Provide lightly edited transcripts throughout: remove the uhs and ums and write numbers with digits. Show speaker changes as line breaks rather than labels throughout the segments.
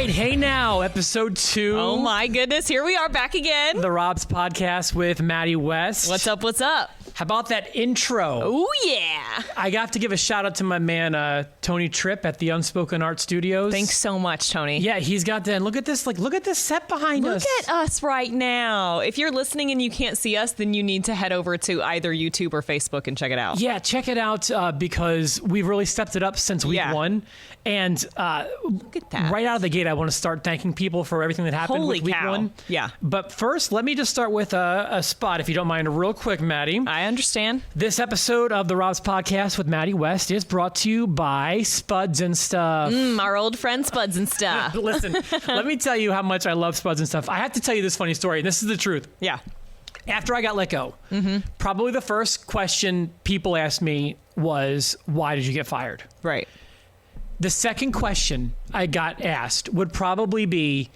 right. Hey now, episode 2.
Oh my goodness. Here we are back again.
The Rob's Podcast with Maddie West.
What's up? What's up?
How about that intro?
Oh, yeah.
I have to give a shout out to my man, Tony Tripp at the Unspoken Art Studios.
Thanks so much, Tony.
Yeah, he's got that. Look at this. Look at this set behind us.
Look at us right now. If you're listening and you can't see us, then you need to head over to either YouTube or Facebook and check it out.
Yeah, check it out because we've really stepped it up since week 1. And
look at that.
Right out of the gate, I want to start thanking people for everything that happened
Holy
with week
cow.
1.
Yeah.
But first, let me just start with a spot, if you don't mind, real quick, Maddie.
I understand.
This episode of the Rob's Podcast with Maddie West is brought to you by Spuds and Stuff.
Our old friend Spuds and Stuff.
Listen, let me tell you how much I love Spuds and Stuff. I have to tell you this funny story, and this is the truth.
Yeah.
After I got let go, probably the first question people asked me was, why did you get fired?
Right.
The second question I got asked would probably be,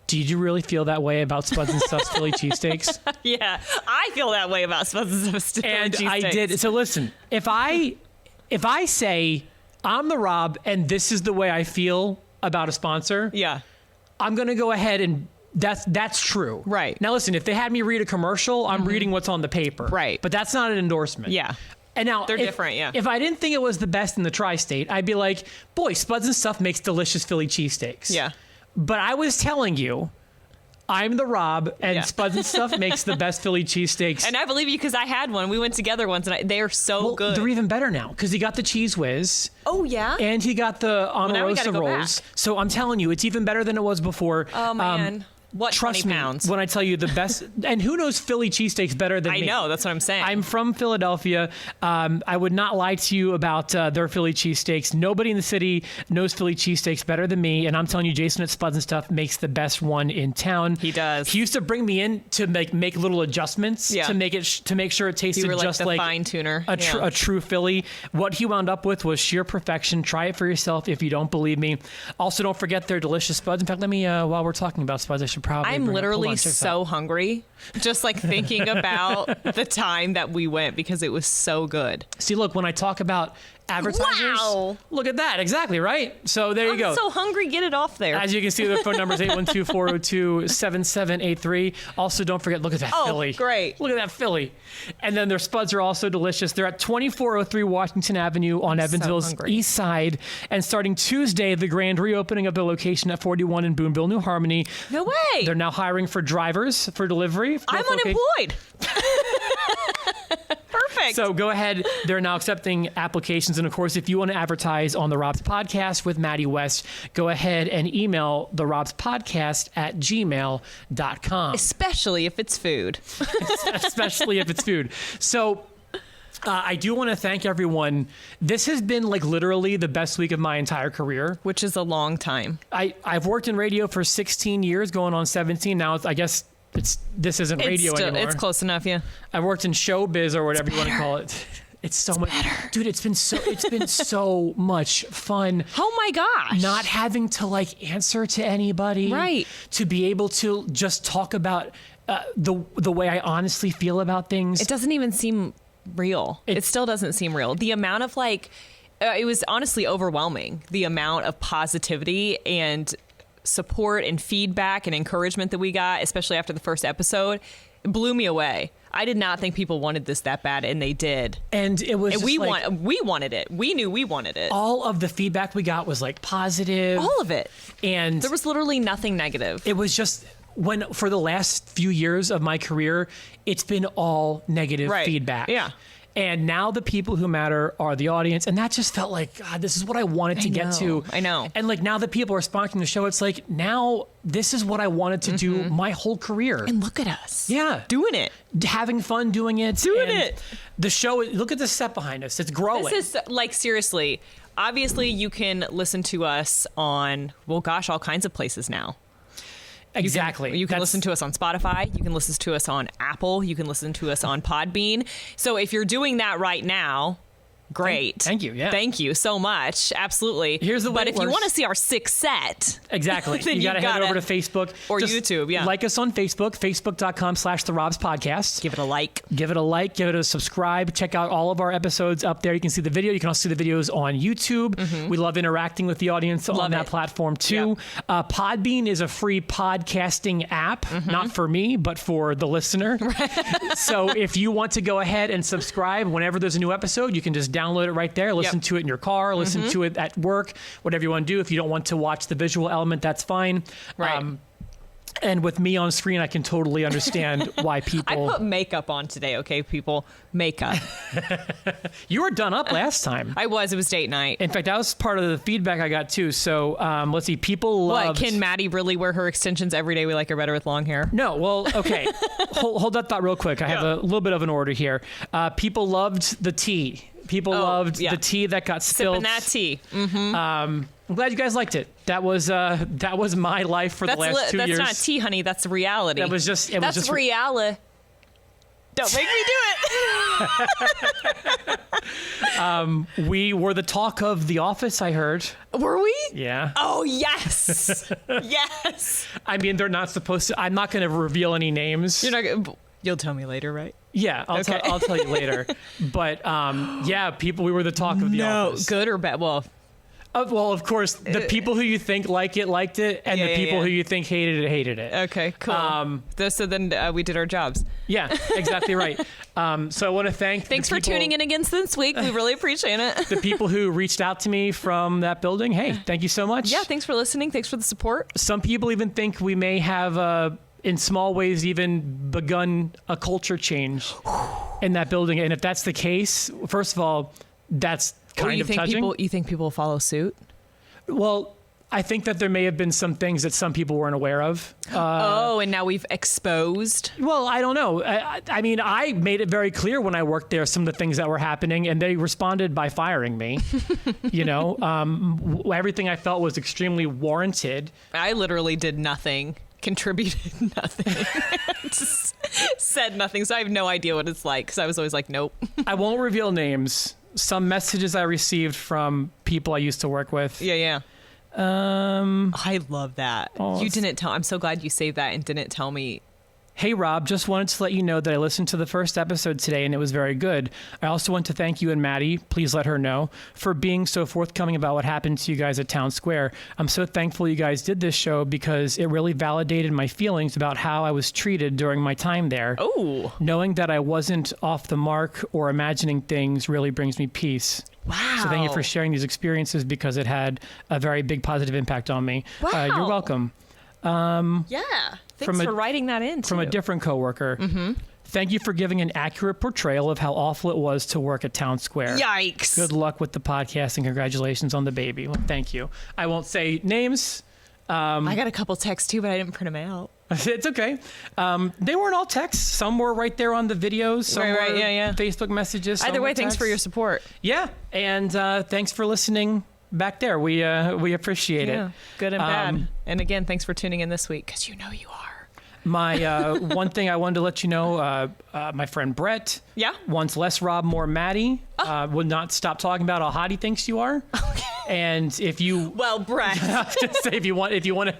did you really feel that way about Spuds and Stuff's Philly cheesesteaks?
Yeah, I feel that way about Spuds and Stuff.
And I did. So listen, if I say I'm the Rob and this is the way I feel about a sponsor,
yeah,
I'm going to go ahead and that's true.
Right.
Now listen, if they had me read a commercial, I'm reading what's on the paper.
Right.
But that's not an endorsement.
Yeah.
And now
they're different, yeah.
If I didn't think it was the best in the tri-state, I'd be like, boy, Spuds and Stuff makes delicious Philly cheesesteaks.
Yeah.
But I was telling you, I'm the Rob, and Spuds and Stuff makes the best Philly cheesesteaks.
And I believe you because I had one. We went together once, and they are so good.
They're even better now because he got the Cheese Whiz.
Oh, yeah?
And he got the Omarosa
go
rolls.
back.
So I'm telling you, it's even better than it was before.
Oh, man. What,
trust
20 pounds?
me when I tell you the best, and who knows Philly cheesesteaks better than me?
I know, that's what I'm saying.
I'm from Philadelphia. I would not lie to you about their Philly cheesesteaks. Nobody in the city knows Philly cheesesteaks better than me, and I'm telling you, Jason at Spuds and Stuff makes the best one in town.
He does.
He used to bring me in to make little adjustments to make it to make sure it tasted just
the
like
fine tuner,
a true Philly. What he wound up with was sheer perfection. Try it for yourself if you don't believe me. Also, don't forget their delicious Spuds. In fact, let me while we're talking about Spuds, I should probably.
I'm literally
so
hungry, just like thinking about the time that we went because it was so good.
See, look, when I talk about advertisers, look at that. Exactly, right? So there you go.
I'm so hungry. Get it off there.
As you can see, the phone number is 812-402-7783. Also, don't forget, look at that Philly.
Great.
Look at that Philly. And then their Spuds are also delicious. They're at 2403 Washington Avenue on Evansville's east side. And starting Tuesday, the grand reopening of the location at 41 in Boonville, New Harmony.
No way.
They're now hiring for drivers for delivery.
I'm unemployed. Perfect.
So go ahead. They're now accepting applications. And of course, if you want to advertise on the Rob's Podcast with Maddie West, go ahead and email the Rob's Podcast at gmail.com.
Especially if it's food.
Especially if it's food. So I do want to thank everyone. This has been like literally the best week of my entire career.
Which is a long time.
I've worked in radio for 16 years, going on 17. Now, I guess this isn't radio anymore.
It's close enough, yeah.
I worked in showbiz or whatever you want to call it. It's so much
better.
Dude, it's been so much fun.
Oh my gosh.
Not having to like answer to anybody.
Right.
To be able to just talk about the way I honestly feel about things.
It doesn't even seem real. It still doesn't seem real. The amount of it was honestly overwhelming. The amount of positivity and support and feedback and encouragement that we got, especially after the first episode, it blew me away. I did not think people wanted this that bad, and they did.
And it was
we wanted it. We knew we wanted it.
All of the feedback we got was like positive.
All of it.
And
there was literally nothing negative.
It was just for the last few years of my career, it's been all negative feedback.
Yeah.
And now the people who matter are the audience. And that just felt like, God, this is what I wanted to get to.
I know.
And like now that people are sponsoring the show, it's like, now this is what I wanted to do my whole career.
And look at us.
Yeah.
Doing it.
Having fun doing it.
Doing it.
The show, look at the set behind us. It's growing.
This is like, seriously, obviously you can listen to us on, well, gosh, all kinds of places now.
Exactly.
You can listen to us on Spotify. You can listen to us on Apple. You can listen to us on Podbean. So if you're doing that right now, great.
Thank you. Yeah.
Thank you so much. Absolutely.
Here's the way
But
it
if you
works.
want to see our sixth set,
Exactly.
then
You got to head over to Facebook
or
Just
YouTube. Yeah.
Like us on Facebook, facebook.com/The Robs Podcast.
Give it a like.
Give it a like, give it a subscribe. Check out all of our episodes up there. You can see the video. You can also see the videos on YouTube. We love interacting with the audience on that platform too. Podbean is a free podcasting app, not for me, but for the listener. So if you want to go ahead and subscribe whenever there's a new episode, you can just download it right there. Listen to it in your car, listen to it at work, whatever you want to do. If you don't want to watch the visual element, that's fine.
Right.
And with me on screen, I can totally understand why people...
I put makeup on today, okay, people? Makeup.
You were done up last time.
I was. It was date night.
In fact, that was part of the feedback I got, too. So, let's see. People loved...
What, can Maddie really wear her extensions every day? We like her better with long hair.
No, well, okay. hold that thought real quick. I have a little bit of an order here. People loved the tea. People loved the tea that got spilled.
Sipping that tea.
I'm glad you guys liked it. That was my life for the last 2 years.
That's not tea, honey. That's reality.
That was just...
That's reality. Don't make me do it.
We were the talk of The Office, I heard.
Were we?
Yeah.
Oh, yes. Yes.
I mean, they're not supposed to... I'm not going to reveal any names.
You'll tell me later, right?
Yeah, I'll tell you later. But, we were the talk of The Office.
Good or bad? Well...
well, of course, the people who you think liked it, and the people who you think hated it.
Okay, cool. So then we did our jobs.
Yeah, exactly right. So I want to thank
Thanks for tuning in again this week. We really appreciate it.
The people who reached out to me from that building. Hey, thank you so much.
Yeah, thanks for listening. Thanks for the support.
Some people even think we may have, in small ways, even begun a culture change in that building. And if that's the case, first of all, that's kind of touching.
You think people will follow suit?
Well, I think that there may have been some things that some people weren't aware of.
And now we've exposed?
Well, I don't know. I mean, I made it very clear when I worked there some of the things that were happening, and they responded by firing me. Everything I felt was extremely warranted.
I literally did nothing. Contributed nothing. Just said nothing. So I have no idea what it's like, because I was always like, nope. I
won't reveal names. Some messages I received from people I used to work with.
Yeah. I love that. You didn't tell. I'm so glad you saved that and didn't tell me.
Hey, Rob, just wanted to let you know that I listened to the first episode today and it was very good. I also want to thank you and Maddie, please let her know, for being so forthcoming about what happened to you guys at Town Square. I'm so thankful you guys did this show because it really validated my feelings about how I was treated during my time there.
Oh.
Knowing that I wasn't off the mark or imagining things really brings me peace.
Wow.
So thank you for sharing these experiences because it had a very big positive impact on me.
Wow.
You're welcome.
Yeah. Thanks for writing that in, too.
From a different coworker. Thank you for giving an accurate portrayal of how awful it was to work at Town Square.
Yikes.
Good luck with the podcast and congratulations on the baby. Well, thank you. I won't say names.
I got a couple texts, too, but I didn't print them out.
It's okay. They weren't all texts. Some were right there on the videos. Some were Facebook messages.
Either way, thanks for your support.
Yeah. And thanks for listening back there. We appreciate it.
Good and bad. And again, thanks for tuning in this week, because you know you are.
My one thing I wanted to let you know, my friend Brett wants less Rob, more Maddie. Would not stop talking about how hot he thinks you are.
Okay.
And if you...
Well, Brett.
Just say if you want to...
You just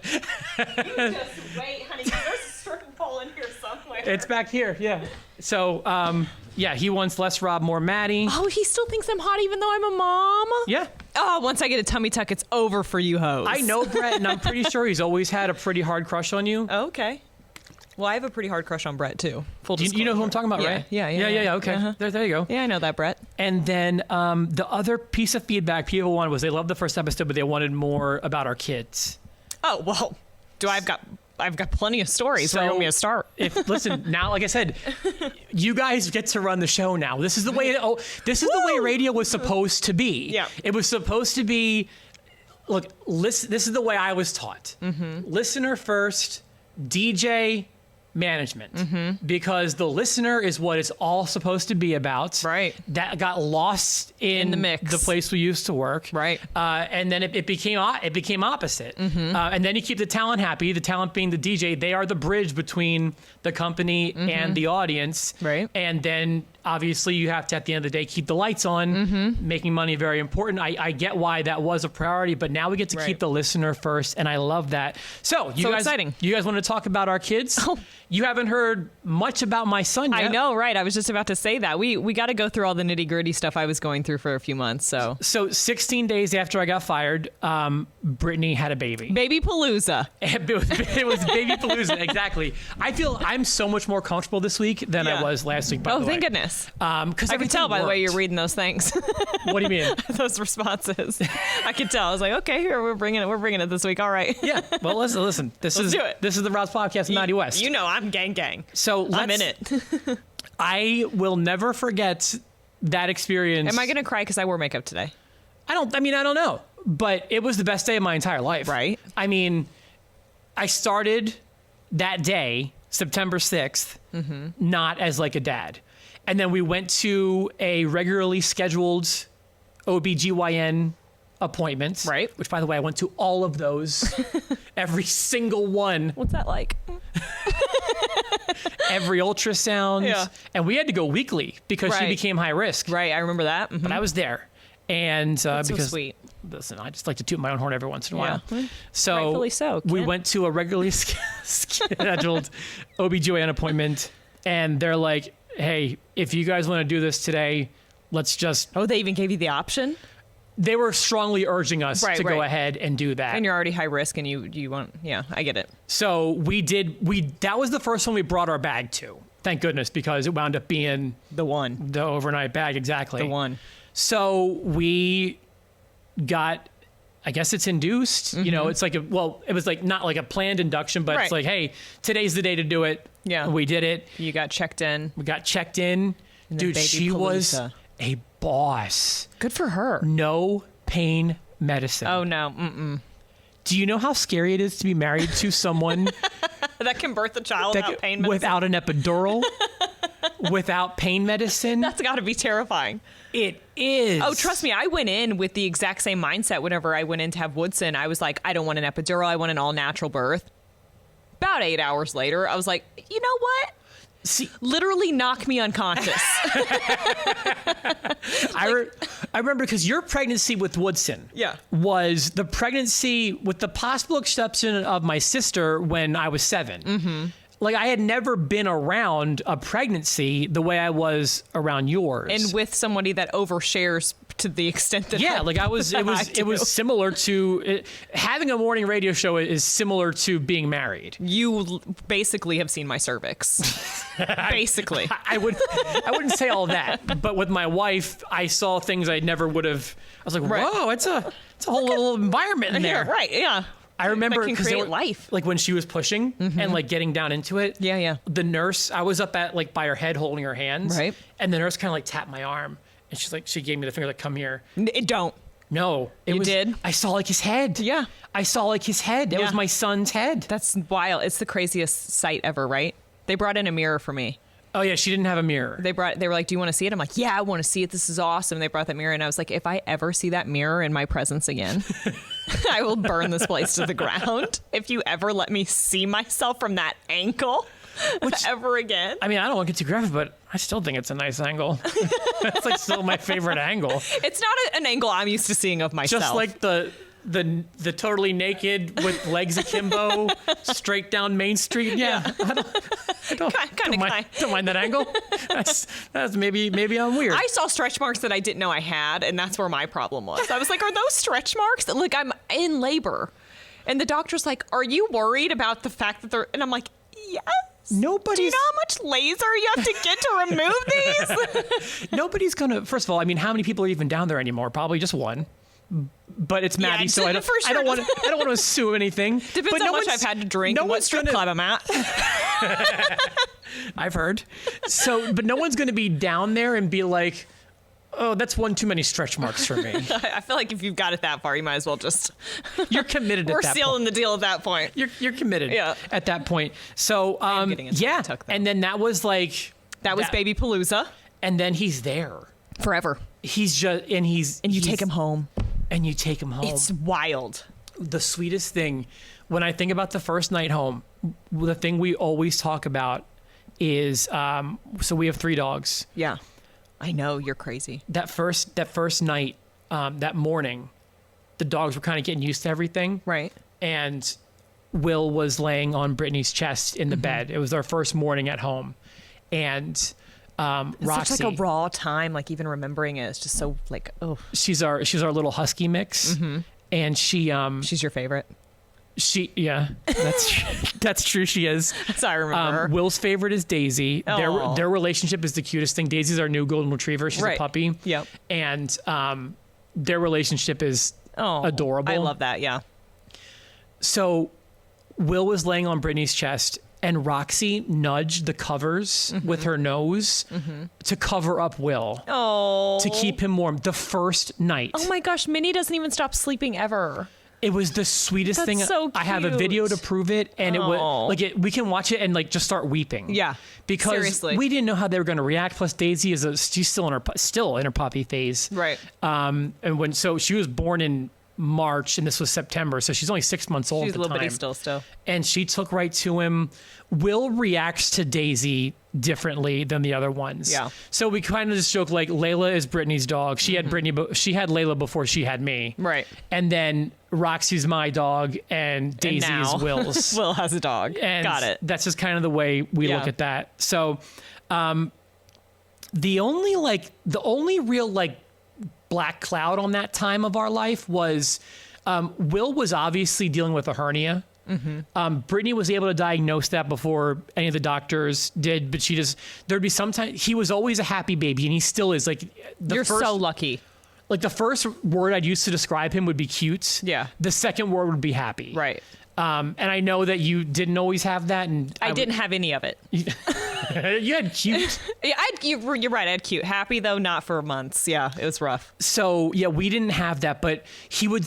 wait, honey. There's a stripping pole in here somewhere.
It's back here, yeah. So, he wants less Rob, more Maddie.
Oh, he still thinks I'm hot even though I'm a mom?
Yeah.
Oh, once I get a tummy tuck, it's over for you hoes.
I know Brett, and I'm pretty sure he's always had a pretty hard crush on you.
Okay. Well, I have a pretty hard crush on Brett, too. Full disclosure.
You know who I'm talking about, right?
Yeah.
Okay.
Uh-huh.
There you go.
Yeah, I know that, Brett.
And then the other piece of feedback people wanted was they loved the first episode, but they wanted more about our kids.
Oh, well, I've got plenty of stories.
So
where you want me to start?
Listen, now, like I said, you guys get to run the show now. This is the way. The way radio was supposed to be.
Yeah.
It was supposed to be. Look, this is the way I was taught. Listener first, DJ management, because the listener is what it's all supposed to be about.
Right.
That got lost in
the mix,
the place we used to work.
Right.
And then it became opposite. And then you keep the talent happy. The talent being the DJ, they are the bridge between the company and the audience.
Right.
And then obviously you have to, at the end of the day, keep the lights on. Making money very important. I get why that was a priority, but now we get to keep the listener first, and I love that. So you guys,
exciting.
You guys want to talk about our kids?
Oh.
You haven't heard much about my son yet.
I know, right? I was just about to say that. We got to go through all the nitty gritty stuff I was going through for a few months. So
16 days after I got fired, Brittany had a baby.
Baby Palooza.
It was Baby Palooza, exactly. I feel I'm so much more comfortable this week than I was last week.
Oh, thank goodness.
Because
I can tell by the way you're reading those things.
What do you mean?
Those responses. I could tell. I was like, okay, here we're bringing it this week. All right.
Yeah. Well, listen. Let's do it. This is the Rouse Podcast with Maddie West.
You know, I'm gang.
So
I'm in it.
I will never forget that experience.
Am I going to cry because I wore makeup today?
I don't know. But it was the best day of my entire life.
Right.
I mean, I started that day, September 6th, not as like a dad. And then we went to a regularly scheduled OBGYN appointment.
Right.
Which, by the way, I went to all of those. Every single one.
What's that like?
Every ultrasound.
Yeah.
And we had to go weekly because she became high risk.
Right. I remember that.
But I was there. And
That's
because,
so sweet.
Listen, I just like to toot my own horn every once in a while. So
rightfully so.
We went to a regularly scheduled OBGYN appointment, and they're like, hey, if you guys want to do this today, let's just...
Oh, they even gave you the option?
They were strongly urging us to go ahead and do that.
And you're already high risk and you want... Yeah, I get it.
So we did... That was the first one we brought our bag to. Thank goodness, because it wound up being...
The one.
The overnight bag, exactly.
The one.
So we got... I guess it's induced. You know, it's like it was like not like a planned induction, but it's like, hey, today's the day to do it.
Yeah.
We did it.
You got checked in.
We got checked in. Dude, she was a boss.
Good for her.
No pain medicine.
Oh, no. Mm-mm.
Do you know how scary it is to be married to someone
that can birth a child without pain medicine?
Without an epidural? Without pain medicine?
That's got to be terrifying.
It is.
Oh, trust me. I went in with the exact same mindset whenever I went in to have Woodson. I was like, I don't want an epidural. I want an all-natural birth. About 8 hours later, I was like, you know what?
See,
literally knock me unconscious.
I remember because your pregnancy with Woodson was the pregnancy with the possible exception of my sister when I was 7. Like, I had never been around a pregnancy the way I was around yours.
And with somebody that overshares to the extent that
it was similar to having a morning radio show is similar to being married.
You basically have seen my cervix. Basically.
I wouldn't say all that, but with my wife, I saw things I never would have. I was like, whoa, it's a whole little environment in there.
Yeah, right, yeah.
I remember
because they were life.
Like when she was pushing and like getting down into it.
Yeah.
The nurse, I was up at like by her head holding her hands.
Right.
And the nurse kind of like tapped my arm and she's like, she gave me the finger like, come here.
Don't.
No.
You did?
I saw like his head.
Yeah.
I saw like his head. It was my son's head.
That's wild. It's the craziest sight ever, right? They brought in a mirror for me.
Oh yeah, she didn't have a mirror.
They were like, do you want to see it? I'm like, yeah, I want to see it. This is awesome. They brought that mirror and I was like, if I ever see that mirror in my presence again, I will burn this place to the ground. If you ever let me see myself from that angle ever again.
I mean, I don't want to get too graphic, but I still think it's a nice angle. That's like still my favorite angle.
It's not an angle I'm used to seeing of myself.
Just like the totally naked with legs akimbo straight down Main Street. Yeah. I don't mind that angle. That's maybe I'm weird.
I saw stretch marks that I didn't know I had, and that's where my problem was. I was like, are those stretch marks? Like, I'm in labor. And the doctor's like, are you worried about the fact that they're... And I'm like, yes. Do you know how much laser you have to get to remove these?
Nobody's going to... First of all, I mean, how many people are even down there anymore? Probably just one. But it's Maddie, so I don't want to assume anything.
Depends
but
how much I've had to drink and what strip club I'm at.
I've heard. But no one's going to be down there and be like, Oh, that's one too many stretch marks for me.
I feel like if you've got it that far, you might as well just.
You're committed.
We're
at that
sealing
point.
the deal at that point.
You're committed.
Yeah.
At that point. So yeah, and then that was like
that was Baby Palooza,
and then he's there
forever.
He's just and you
take him home.
And you take him home.
It's wild.
The sweetest thing when I think about the first night home, the thing we always talk about is so we have 3 dogs.
Yeah. I know, you're crazy.
That first night, that morning, the dogs were kind of getting used to everything.
Right.
And Will was laying on Brittany's chest in the bed. It was our first morning at home. And
it's
Roxy,
such like a raw time, like even remembering it, it's just so like, oh.
She's our little husky mix. And
she's your favorite.
That's true. She is.
That's how I remember her.
Will's favorite is Daisy.
Aww.
Their relationship is the cutest thing. Daisy's our new golden retriever. She's a puppy.
Yep.
And their relationship is adorable.
I love that. Yeah.
So Will was laying on Brittany's chest, and Roxy nudged the covers with her nose to cover up Will.
Oh.
To keep him warm. The first night.
Oh my gosh, Minnie doesn't even stop sleeping ever.
It was the sweetest thing.
So
I have a video to prove it, and it was like we can watch it and like just start weeping.
Yeah,
because
seriously.
We didn't know how they were going to react. Plus, Daisy is she's still in her puppy phase,
right?
And so she was born in March, and this was September, so she's only 6 months old.
She's
at
a
the
little
time.
bitty still.
And she took right to him. Will reacts to Daisy differently than the other ones.
Yeah.
So we kind of just joke like Layla is Brittany's dog. She had Brittany, but she had Layla before she had me.
Right.
And then Roxy's my dog, and Daisy is Will's.
Will has a dog.
And
got it.
That's just kind of the way we look at that. So, the only real like black cloud on that time of our life was Will was obviously dealing with a hernia. Brittany was able to diagnose that before any of the doctors did, but there'd be sometimes he was always a happy baby, and he still is. Like
you're so lucky.
Like the first word I'd use to describe him would be cute.
Yeah. The
second word would be happy.
Right.
And I know that you didn't always have that, and
I didn't have any of it.
You had cute.
Yeah, you're right. I had cute. Happy though, not for months. Yeah, it was rough.
So yeah, we didn't have that, but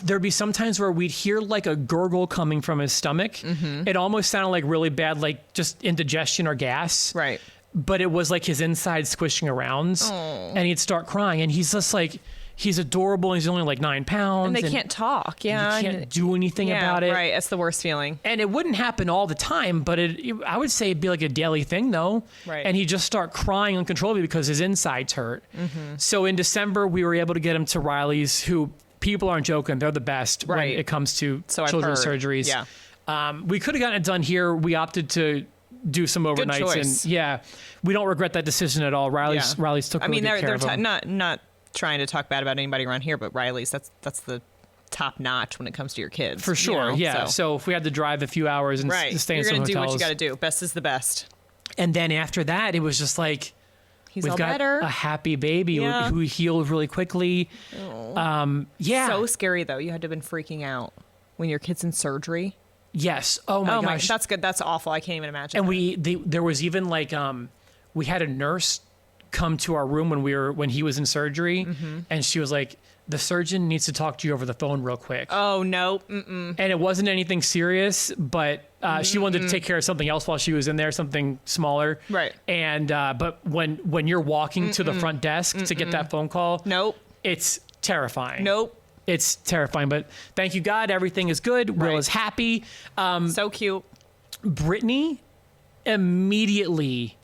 there'd be some times where we'd hear like a gurgle coming from his stomach. It almost sounded like really bad, like just indigestion or gas.
Right.
But it was like his inside squishing around, and he'd start crying, and he's just like. He's adorable, and he's only like 9 pounds.
And they can't talk, yeah.
You can't do anything about it.
Right, it's the worst feeling.
And it wouldn't happen all the time, but I would say it'd be like a daily thing, though.
Right.
And he'd just start crying uncontrollably because his insides hurt. So in December, we were able to get him to Riley's, who people aren't joking, they're the best when it comes to children's surgeries.
Yeah.
We could have gotten it done here. We opted to do some overnights.
Good choice.
And yeah, we don't regret that decision at all. Riley's took really good care of him.
Not trying to talk bad about anybody around here, but Riley's that's the top notch when it comes to your kids.
For sure, yeah. So if we had to drive a few hours and stay in some hotels,
you're gonna do what you got to do. Best is the best.
And then after that, it was just like we've got
better.
A happy baby who healed really quickly. Yeah,
so scary though. You had to have been freaking out when your kid's in surgery.
Yes. Oh my gosh,
that's good. That's awful. I can't even imagine.
And there was even like we had a nurse come to our room when he was in surgery, and she was like, the surgeon needs to talk to you over the phone real quick.
Oh no. Mm-mm.
And it wasn't anything serious, but she wanted to take care of something else while she was in there, something smaller.
Right.
And but when you're walking to the front desk to get that phone call,
nope,
it's terrifying.
Nope.
It's terrifying, but thank you God, everything is good. Will is happy.
So cute.
Brittany immediately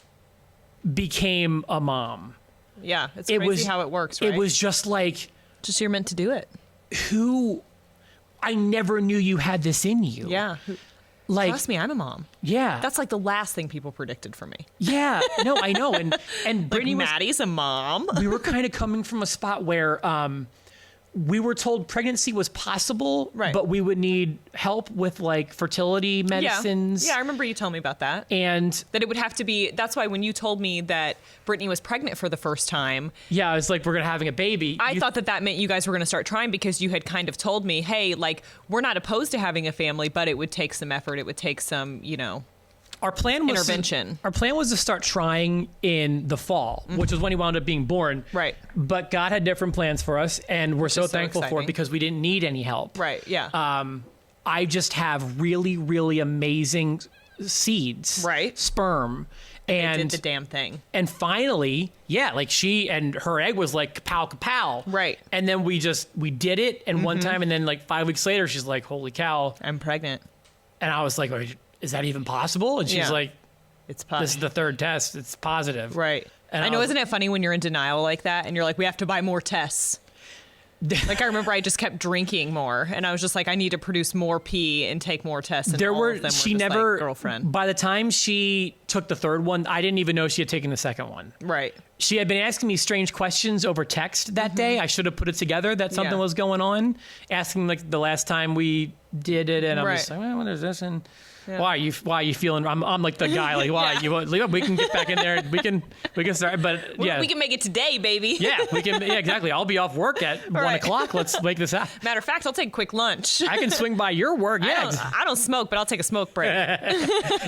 became a mom.
Yeah, it's crazy how it works, right?
It was just like...
Just you're meant to do it.
I never knew you had this in you.
Yeah.
Like,
trust me, I'm a mom.
Yeah.
That's like the last thing people predicted for me.
Yeah. No, I know. And Brittany
like Maddie's a mom.
We were kind of coming from a spot where... we were told pregnancy was possible, but we would need help with like fertility medicines.
Yeah, I remember you telling me about that.
And
that it would have to be, that's why when you told me that Brittany was pregnant for the first time.
Yeah, I was like, we're going to having a baby.
I thought that meant you guys were going to start trying because you had kind of told me, hey, like, we're not opposed to having a family, but it would take some effort. It would take some,
Our plan was
intervention.
Our plan was to start trying in the fall, which is when he wound up being born.
Right.
But God had different plans for us, and we're so thankful for
exciting.
it because we didn't need any help.
Right. Yeah.
I just have really, really amazing seeds.
Right.
Sperm. And
did the damn thing.
And finally, like she and her egg was like kapow kapow.
Right.
And then we did it, and one time, and then like 5 weeks later, she's like, "Holy cow,
I'm pregnant."
And I was like, "Wait, is that even possible?" And she's like,
"It's positive.
This is the third test. It's positive."
Right.
And
I know, isn't it funny when you're in denial like that and you're like, we have to buy more tests? Like, I remember I just kept drinking more, and I was just like, I need to produce more pee and take more tests. And all of them
she
were just
never,
like, girlfriend.
By the time she took the third one, I didn't even know she had taken the second one.
Right.
She had been asking me strange questions over text that day. I should have put it together that something was going on. Asking like the last time we did it, and I'm just like, well, what is this? And why are you feeling? I'm like the guy, like, why you want? We can get back in there. And we can start. But yeah,
we can make it today, baby.
Yeah, we can. Yeah, exactly. I'll be off work at 1 o'clock. Let's make this happen.
Matter of fact, I'll take a quick lunch.
I can swing by your work. Yeah,
I don't smoke, but I'll take a smoke break.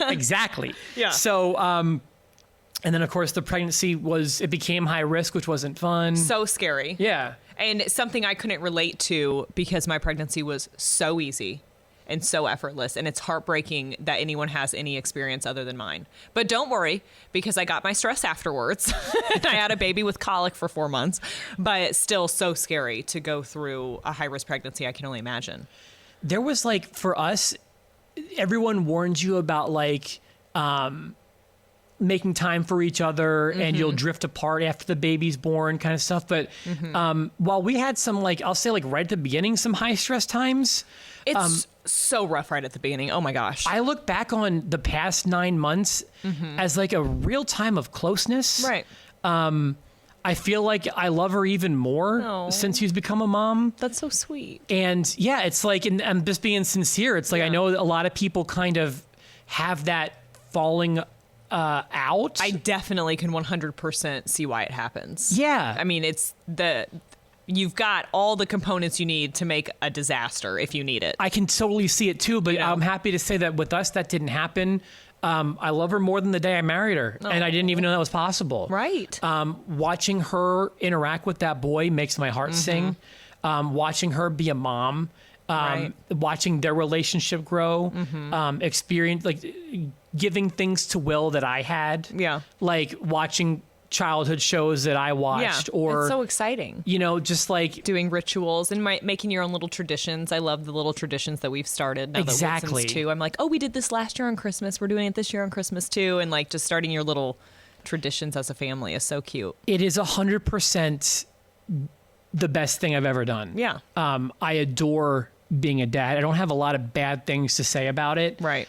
Exactly.
Yeah.
So, and then of course the pregnancy it became high risk, which wasn't fun.
So scary.
Yeah.
And something I couldn't relate to because my pregnancy was so easy and so effortless. And it's heartbreaking that anyone has any experience other than mine. But don't worry, because I got my stress afterwards. And I had a baby with colic for 4 months. But it's still so scary to go through a high-risk pregnancy. I can only imagine.
There was like, for us, everyone warns you about like making time for each other and you'll drift apart after the baby's born kind of stuff. But while we had some, like, I'll say like right at the beginning, some high stress times.
It's so rough right at the beginning. Oh my gosh.
I look back on the past 9 months as like a real time of closeness.
Right.
I feel like I love her even more since she's become a mom.
That's so sweet.
And yeah, it's like, and I'm just being sincere. It's like, I know a lot of people kind of have that falling out.
I definitely can 100% see why it happens.
Yeah.
I mean, you've got all the components you need to make a disaster if you need it.
I can totally see it too, but I'm happy to say that with us, that didn't happen. I love her more than the day I married her, and I didn't even know that was possible.
Right.
Watching her interact with that boy makes my heart sing. Watching her be a mom, watching their relationship grow, experience, like giving things to Will that I had.
Yeah.
Like watching childhood shows that I watched, or
it's so exciting.
You know, just like
doing rituals and making your own little traditions. I love the little traditions that we've started. Now
exactly.
That Wilson's too. I'm like, oh, we did this last year on Christmas. We're doing it this year on Christmas too, and like just starting your little traditions as a family is so cute. It
is 100% the best thing I've ever done.
Yeah.
I adore being a dad. I don't have a lot of bad things to say about it.
Right.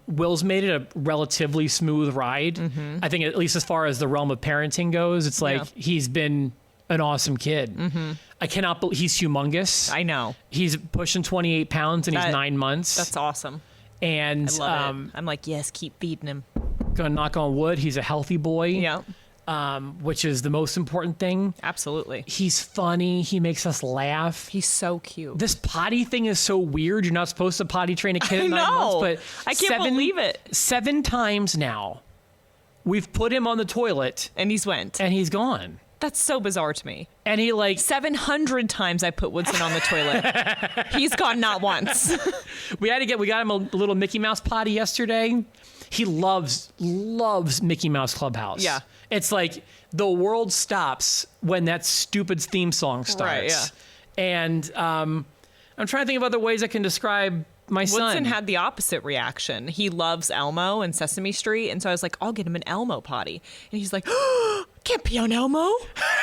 Will's made it a relatively smooth ride. I think at least as far as the realm of parenting goes, it's like he's been an awesome kid. I cannot believe he's humongous.
I know.
He's pushing 28 pounds and he's 9 months.
That's awesome.
And
I love it. I'm like, yes, keep feeding him.
Gonna knock on wood. He's a healthy boy.
Yeah.
Which is the most important thing.
Absolutely.
He's funny. He makes us laugh.
He's so cute.
This potty thing is so weird. You're not supposed to potty train a kid at 9 months, but
I can't believe it.
7 times now, we've put him on the toilet.
And he's went.
And he's gone.
That's so bizarre to me.
And he
700 times I put Woodson on the toilet. He's gone not once.
We got him a little Mickey Mouse potty yesterday. He loves Mickey Mouse Clubhouse.
Yeah.
It's like the world stops when that stupid theme song starts.
Right, yeah.
And I'm trying to think of other ways I can describe my son.
Woodson had the opposite reaction. He loves Elmo and Sesame Street. And so I was like, I'll get him an Elmo potty. And he's like, oh, can't be on Elmo.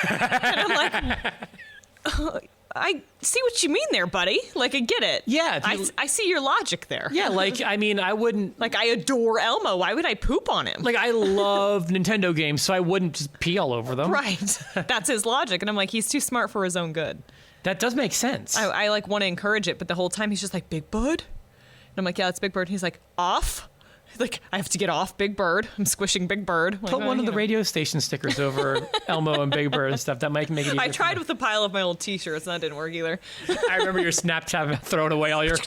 And I'm like, I see what you mean there, buddy. Like, I get it.
Yeah.
I see your logic there.
Yeah, like, I mean, I wouldn't...
Like, I adore Elmo. Why would I poop on him?
Like, I love Nintendo games, so I wouldn't just pee all over them.
Right. That's his logic. And I'm like, he's too smart for his own good.
That does make sense.
I like, want to encourage it, but the whole time he's just like, Big Bird? And I'm like, yeah, it's Big Bird. And he's like, off? Like, I have to get off Big Bird. I'm squishing Big Bird.
Put one of the radio station stickers over Elmo and Big Bird and stuff. That might make it easier.
I tried with a pile of my old t-shirts and that didn't work either.
I remember your Snapchat throwing away all your...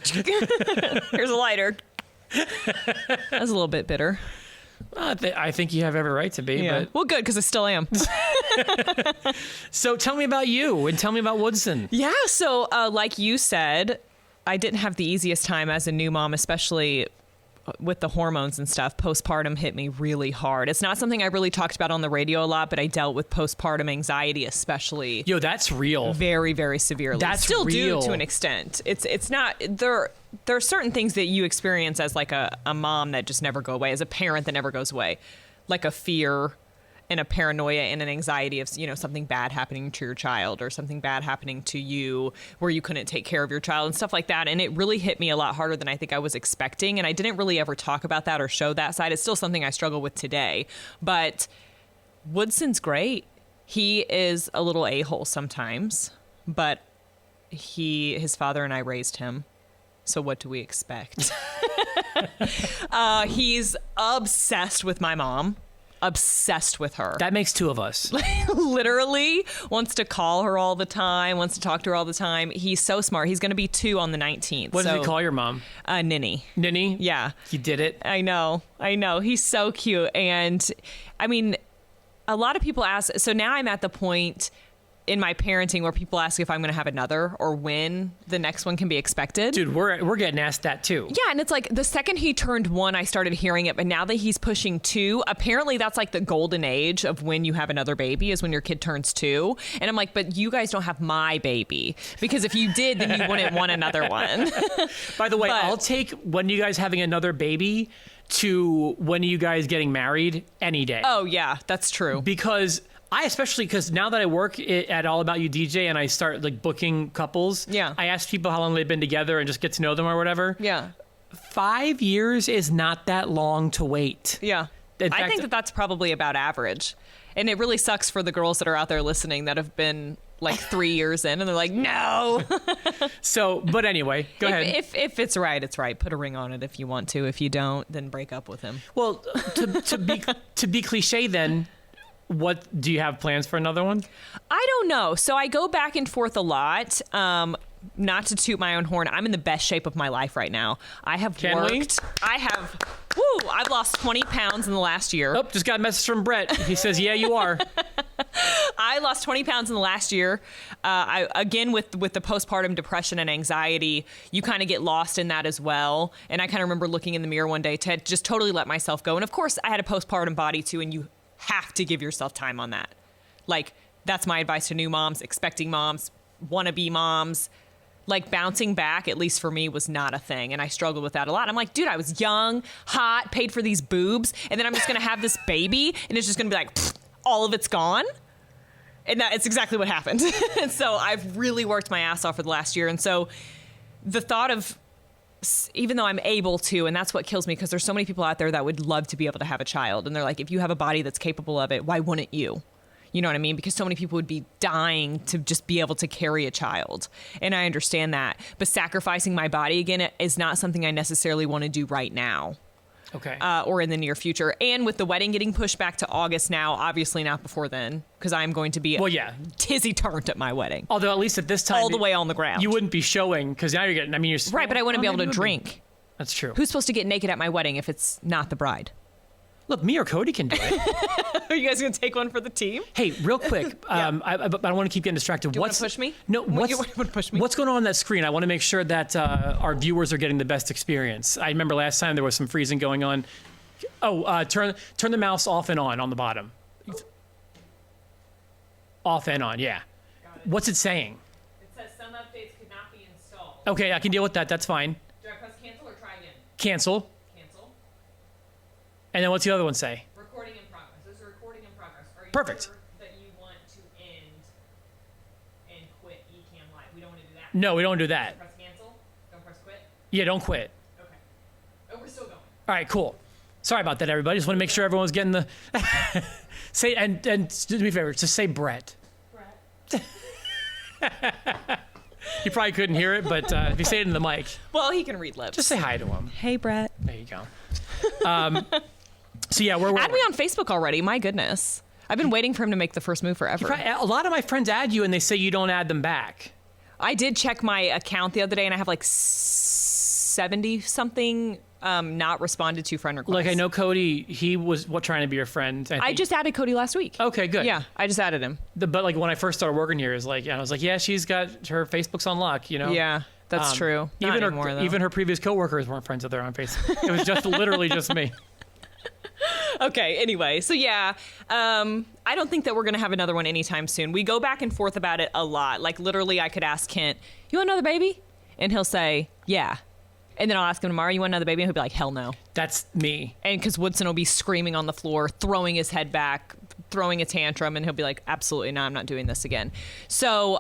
Here's a lighter. That was a little bit bitter.
Well, I think you have every right to be.
Yeah.
But...
Well, good, because I still am.
So tell me about you and tell me about Woodson.
Yeah. So like you said, I didn't have the easiest time as a new mom, especially with the hormones and stuff. Postpartum hit me really hard. It's not something I really talked about on the radio a lot, but I dealt with postpartum anxiety, especially.
Yo, that's real.
Very, very severely.
That's
still
real.
do to an extent. It's not there. There are certain things that you experience as like a mom that just never go away, as a parent that never goes away, like a fear and a paranoia and an anxiety of, something bad happening to your child or something bad happening to you where you couldn't take care of your child and stuff like that. And it really hit me a lot harder than I think I was expecting. And I didn't really ever talk about that or show that side. It's still something I struggle with today. But Woodson's great. He is a little a-hole sometimes, but his father and I raised him. So what do we expect? He's obsessed with my mom. Obsessed with her.
That makes two of us.
Literally wants to call her all the time, wants to talk to her all the time. He's so smart. He's going to be 2 on the 19th.
What does he call your mom?
Ninny.
Ninny?
Yeah.
You did it.
I know. He's so cute. And I mean, a lot of people ask, so now I'm at the point in my parenting where people ask if I'm going to have another or when the next one can be expected.
Dude, we're getting asked that too.
Yeah, and it's like the second he turned 1, I started hearing it, but now that he's pushing 2, apparently that's like the golden age of when you have another baby is when your kid turns 2. And I'm like, but you guys don't have my baby, because if you did, then you wouldn't want another one.
By the way, I'll take when you guys having another baby to when are you guys getting married any day.
Oh yeah, that's true.
Because because now that I work at All About You DJ and I start like booking couples, I ask people how long they've been together and just get to know them or whatever.
Yeah.
5 years is not that long to wait.
Yeah. I think that's probably about average. And it really sucks for the girls that are out there listening that have been like 3 years in and they're like, no.
So, but anyway, go ahead.
If it's right, it's right. Put a ring on it if you want to. If you don't, then break up with him.
Well, to be cliche then, what do you have plans for another one?
I don't know. So I go back and forth a lot. Not to toot my own horn, I'm in the best shape of my life right now. I have worked. I've lost 20 pounds in the last year.
Oh, just got a message from Brett. He says, yeah, you are.
I lost 20 pounds in the last year. Again, with the postpartum depression and anxiety, you kind of get lost in that as well. And I kind of remember looking in the mirror one day to just totally let myself go. And of course, I had a postpartum body too, and you have to give yourself time on that. Like, that's my advice to new moms, expecting moms, wannabe moms. Like, bouncing back, at least for me, was not a thing. And I struggled with that a lot. I'm like, dude, I was young, hot, paid for these boobs. And then I'm just going to have this baby and it's just going to be like, all of it's gone. And it's exactly what happened. And so I've really worked my ass off for the last year. And so the thought of, even though I'm able to, and that's what kills me, because there's so many people out there that would love to be able to have a child. And they're like, if you have a body that's capable of it, why wouldn't you? You know what I mean? Because so many people would be dying to just be able to carry a child. And I understand that. But sacrificing my body again is not something I necessarily want to do right now.
Okay.
Or in the near future. And with the wedding getting pushed back to August now, obviously not before then, because I'm going to be tizzy-turned at my wedding.
Although at least at this time,
all the way on the ground.
You wouldn't be showing, because now you're getting, you're...
Right, but I wouldn't be able to drink.
That's true.
Who's supposed to get naked at my wedding if it's not the bride?
Look, me or Cody can do it.
Are you guys going to take one for the team?
Hey, real quick, I don't want to keep getting distracted.
Do you want to push me?
No,
you want to push me?
What's going on that screen? I want to make sure that our viewers are getting the best experience. I remember last time there was some freezing going on. Oh, turn the mouse off and on the bottom. Off and on, yeah. What's it saying?
It says some updates could not be installed.
Okay, I can deal with that. That's fine.
Do I press cancel or try again?
Cancel. And then what's the other one say?
Recording in progress. There's a recording in progress. Are you
Perfect.
sure that you want to end and quit Ecamm Live? We don't want to do that.
No, we don't do that.
Press cancel. Don't press quit.
Yeah, don't quit.
Okay. Oh, we're still going.
All right, cool. Sorry about that, everybody. Just want to make sure everyone's getting the... say, and do me a favor, just say Brett. You probably couldn't hear it, but if you say it in the mic...
Well, he can read lips.
Just say hi to him.
Hey, Brett.
There you go. So yeah, we're
add me on Facebook already. My goodness, I've been waiting for him to make the first move forever.
A lot of my friends add you, and they say you don't add them back.
I did check my account the other day, and I have like 70 something not responded to friend requests.
Like, I know Cody, he was trying to be your friend.
I just added Cody last week.
Okay, good.
Yeah, I just added him.
But like when I first started working here, I was like, yeah, she's got her Facebook's on lock, you know?
Yeah, that's true. Not
even
anymore, though.
even her previous coworkers weren't friends with her on Facebook. It was just literally just me.
Okay, anyway, so yeah, I don't think that we're going to have another one anytime soon. We go back and forth about it a lot. Like, literally, I could ask Kent, you want another baby? And he'll say, yeah. And then I'll ask him tomorrow, you want another baby? And he'll be like, hell no.
That's me.
And because Woodson will be screaming on the floor, throwing his head back, throwing a tantrum, and he'll be like, absolutely not, I'm not doing this again. So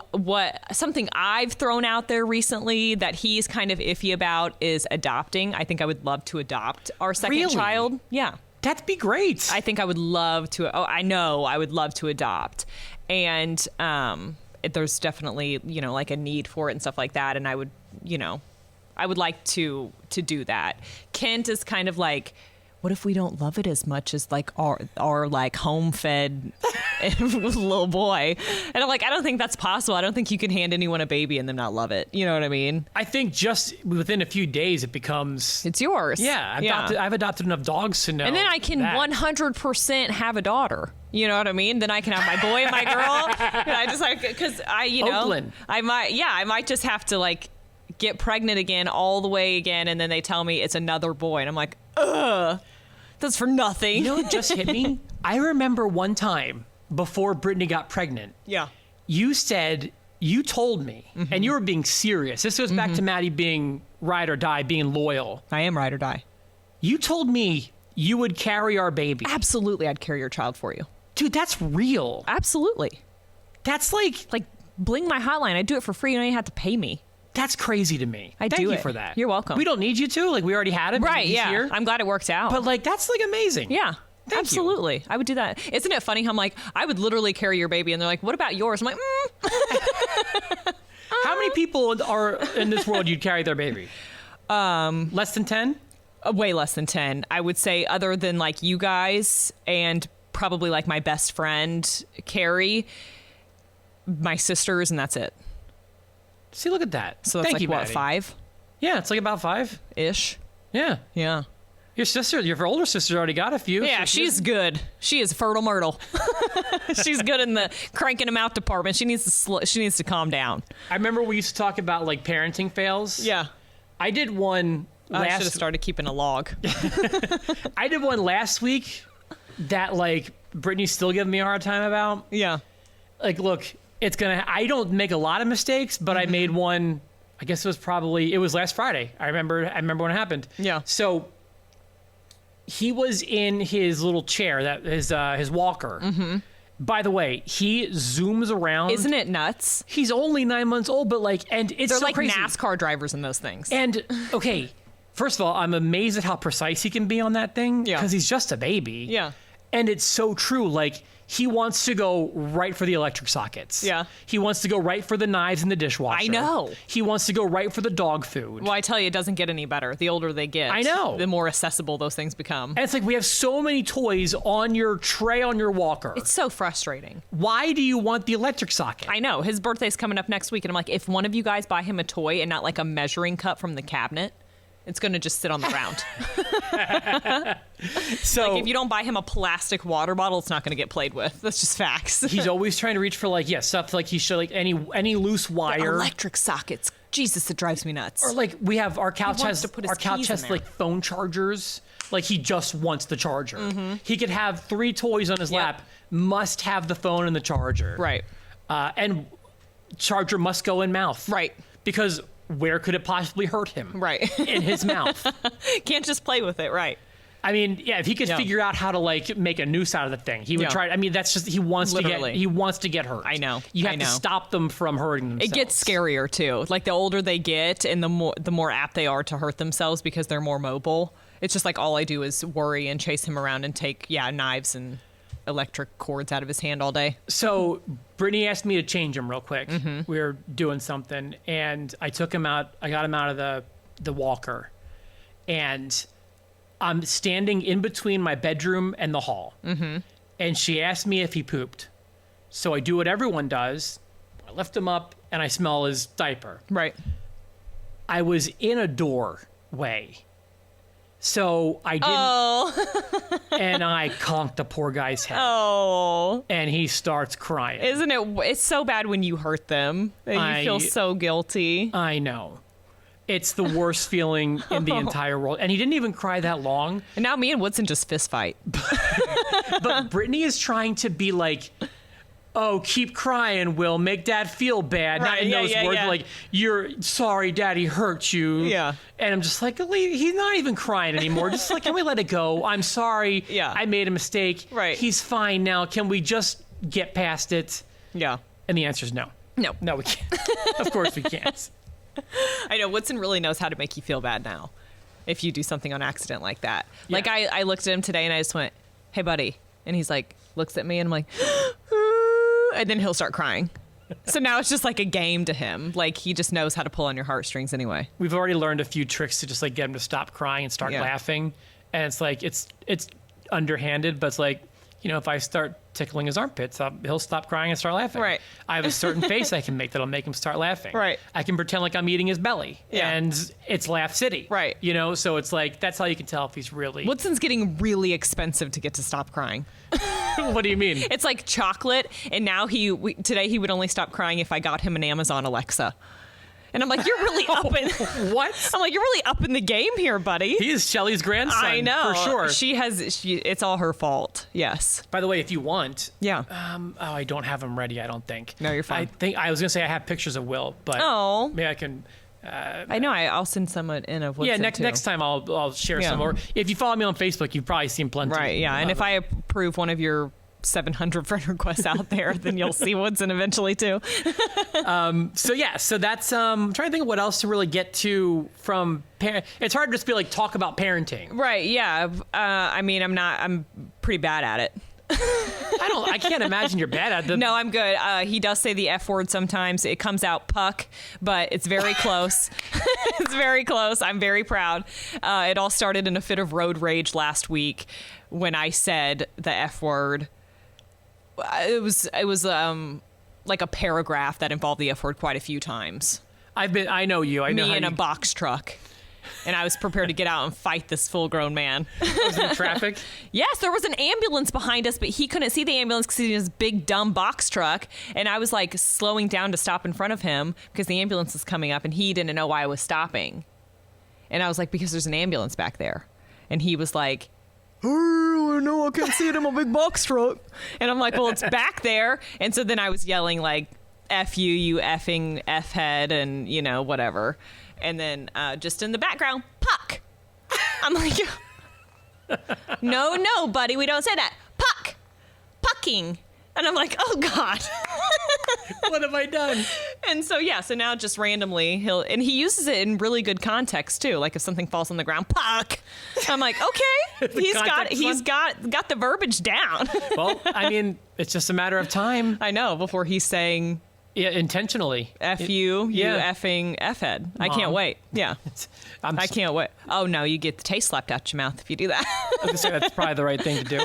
something I've thrown out there recently that he's kind of iffy about is adopting. I think I would love to adopt our second child. Yeah.
That'd be great.
I think I would love to. Oh, I know I would love to adopt. And there's definitely, like a need for it and stuff like that. And I would, I would like to do that. Kent is kind of like, what if we don't love it as much as like our like home fed little boy? And I'm like, I don't think that's possible. I don't think you can hand anyone a baby and them not love it. You know what I mean?
I think just within a few days it becomes...
It's yours.
Yeah. I've adopted enough dogs to know.
And then I can 100% have a daughter. You know what I mean? Then I can have my boy and my girl. And I just like, because
Oakland.
I might just have to like get pregnant again all the way again. And then they tell me it's another boy. And I'm like, ugh, that's for nothing.
You know what just hit me? I remember one time before Brittany got pregnant.
Yeah.
You told me, and you were being serious. This goes back to Maddie being ride or die, being loyal.
I am ride or die.
You told me you would carry our baby.
Absolutely, I'd carry your child for you.
Dude, that's real.
Absolutely.
That's like
bling my hotline. I do it for free. You don't even have to pay me.
That's crazy to me.
Thank
you for that.
You're welcome.
We don't need you to. Like, we already had it.
Right, yeah.
Here.
I'm glad it worked out.
But like, that's like amazing.
Yeah.
Thank
Absolutely.
you.
I would do that. Isn't it funny how I'm like, I would literally carry your baby, and they're like, what about yours? I'm like,
How many people are in this world you'd carry their baby? Less than 10?
Way less than 10. I would say, other than like you guys and probably like my best friend, Carrie, my sisters, and that's it.
See, look at that.
So that's
Thank
like,
you,
what,
Maddie.
5?
Yeah, it's like about 5-ish. Yeah.
Yeah.
Your older sister already got a few.
Yeah,
so
she's good. She is fertile myrtle. She's good in the cranking them out department. She needs to calm down.
I remember we used to talk about like parenting fails.
Yeah.
I did one
I should have started keeping a log.
I did one last week that like Brittany's still giving me a hard time about.
Yeah.
Like, look, I don't make a lot of mistakes, but I made one. I guess it was last Friday. I remember when it happened.
Yeah.
So he was in his little chair, his walker. Mm-hmm. By the way, he zooms around.
Isn't it nuts?
He's only 9 months old, but like, and it's
They're
so
like
crazy.
NASCAR drivers in those things.
And okay, first of all, I'm amazed at how precise he can be on that thing.
Yeah.
Because he's just a baby.
Yeah.
And it's so true. Like, he wants to go right for the electric sockets.
Yeah.
He wants to go right for the knives in the dishwasher.
I know.
He wants to go right for the dog food.
Well, I tell you, it doesn't get any better. The older they get,
I know.
the more accessible those things become.
And it's like, we have so many toys on your tray on your walker.
It's so frustrating.
Why do you want the electric socket?
I know. His birthday's coming up next week, and I'm like, if one of you guys buy him a toy and not like a measuring cup from the cabinet, it's going to just sit on the ground.
So
like, if you don't buy him a plastic water bottle, it's not going to get played with. That's just facts.
He's always trying to reach for stuff like he should, like any loose wire.
Electric sockets. Jesus, it drives me nuts.
Or like we have our couch has
there.
like phone chargers. Like, he just wants the charger. Mm-hmm. He could have 3 toys on his lap. Must have the phone and the charger.
Right.
And charger must go in mouth.
Right.
Because where could it possibly hurt him?
Right.
In his mouth.
Can't just play with it. Right.
I mean, yeah, if he could figure out how to like make a noose out of the thing, he would try. I mean, that's just, he wants to get hurt.
I know.
You have to stop them from hurting themselves.
It gets scarier too. Like, the older they get and the more apt they are to hurt themselves because they're more mobile. It's just like, all I do is worry and chase him around and take knives and electric cords out of his hand all day.
So Brittany asked me to change him real quick.
Mm-hmm.
We were doing something, and I took him out. I got him out of the walker, and I'm standing in between my bedroom and the hall. Mm-hmm. And she asked me if he pooped. So I do what everyone does. I lift him up, and I smell his diaper.
Right.
I was in a doorway, So I didn't.
Oh.
And I conked the poor guy's head.
Oh.
And he starts crying.
Isn't it? It's so bad when you hurt them. You feel so guilty.
I know. It's the worst feeling in the entire world. And he didn't even cry that long.
And now me and Woodson just fist fight.
But Brittany is trying to be like, oh, keep crying, Will. Make Dad feel bad.
Right,
Not in those words, like, you're sorry, Daddy hurt you.
Yeah.
And I'm just like, he's not even crying anymore. Just like, can we let it go? I'm sorry.
Yeah.
I made a mistake.
Right.
He's fine now. Can we just get past it?
Yeah.
And the answer is no.
No.
No, we can't. Of course we can't.
I know Woodson really knows how to make you feel bad now if you do something on accident like that.
Yeah.
Like I looked at him today and I just went, hey, buddy. And he's like, looks at me and I'm like, and then he'll start crying. So now it's just like a game to him. Like he just knows how to pull on your heartstrings anyway.
We've already learned a few tricks to just like get him to stop crying and start laughing. And it's like, it's underhanded, but it's like, you know, if I start tickling his armpits, he'll stop crying and start laughing.
Right.
I have a certain face I can make that'll make him start laughing.
Right.
I can pretend like I'm eating his belly.
Yeah.
And it's Laugh City.
Right.
You know, so it's like, that's how you can tell if he's really...
Woodson's getting really expensive to get to stop crying.
What do you mean?
It's like chocolate. And now today he would only stop crying if I got him an Amazon Alexa. And I'm like, you're really up in...
What?
I'm like, you're really up in the game here, buddy.
He is Shelly's grandson.
I know.
For sure.
It's all her fault. Yes.
By the way, if you want...
Yeah.
I don't have them ready, I don't think.
No, you're fine.
I was going to say I have pictures of Will, but...
Oh.
Maybe I can...
I know. I'll send someone in of Woodson,
Yeah,
too.
next time I'll share some more. If you follow me on Facebook, you've probably seen plenty.
Right, yeah. And if I approve one of your 700 friend requests out there, then you'll see Woodson eventually too.
So that's I'm trying to think of what else to really get to from it's hard to just be like talk about parenting.
Right, yeah. I mean, I'm pretty bad at it.
I can't imagine you're bad at them.
No, I'm good. He does say the F word sometimes. It comes out puck, but it's very close. It's very close. I'm very proud. It all started in a fit of road rage last week when I said the F word. It was like a paragraph that involved the F word quite a few times.
I know you. I know
me
how
in
you...
a box truck. And I was prepared to get out and fight this full-grown man.
Was it in traffic?
Yes, there was an ambulance behind us, but he couldn't see the ambulance because he was in his big, dumb box truck. And I was like slowing down to stop in front of him because the ambulance was coming up and he didn't know why I was stopping. And I was like, because there's an ambulance back there. And he was like, oh, no, I can't see it in my big box truck. And I'm like, well, it's back there. And so then I was yelling like, F you, you effing F-head, and, you know, whatever. And then just in the background, puck. I'm like, no, buddy, we don't say that. Puck. Pucking. And I'm like, oh, God.
What have I done?
And so, so now just randomly and he uses it in really good context, too. Like if something falls on the ground, puck. I'm like, okay, he's got the verbiage down.
Well, I mean, it's just a matter of time.
I know, before he's saying...
Yeah, intentionally.
F you effing F-head. I can't wait. Yeah. I can't wait. Oh, no, you get the taste slapped out your mouth if you do that.
I was going to say that's probably the right thing to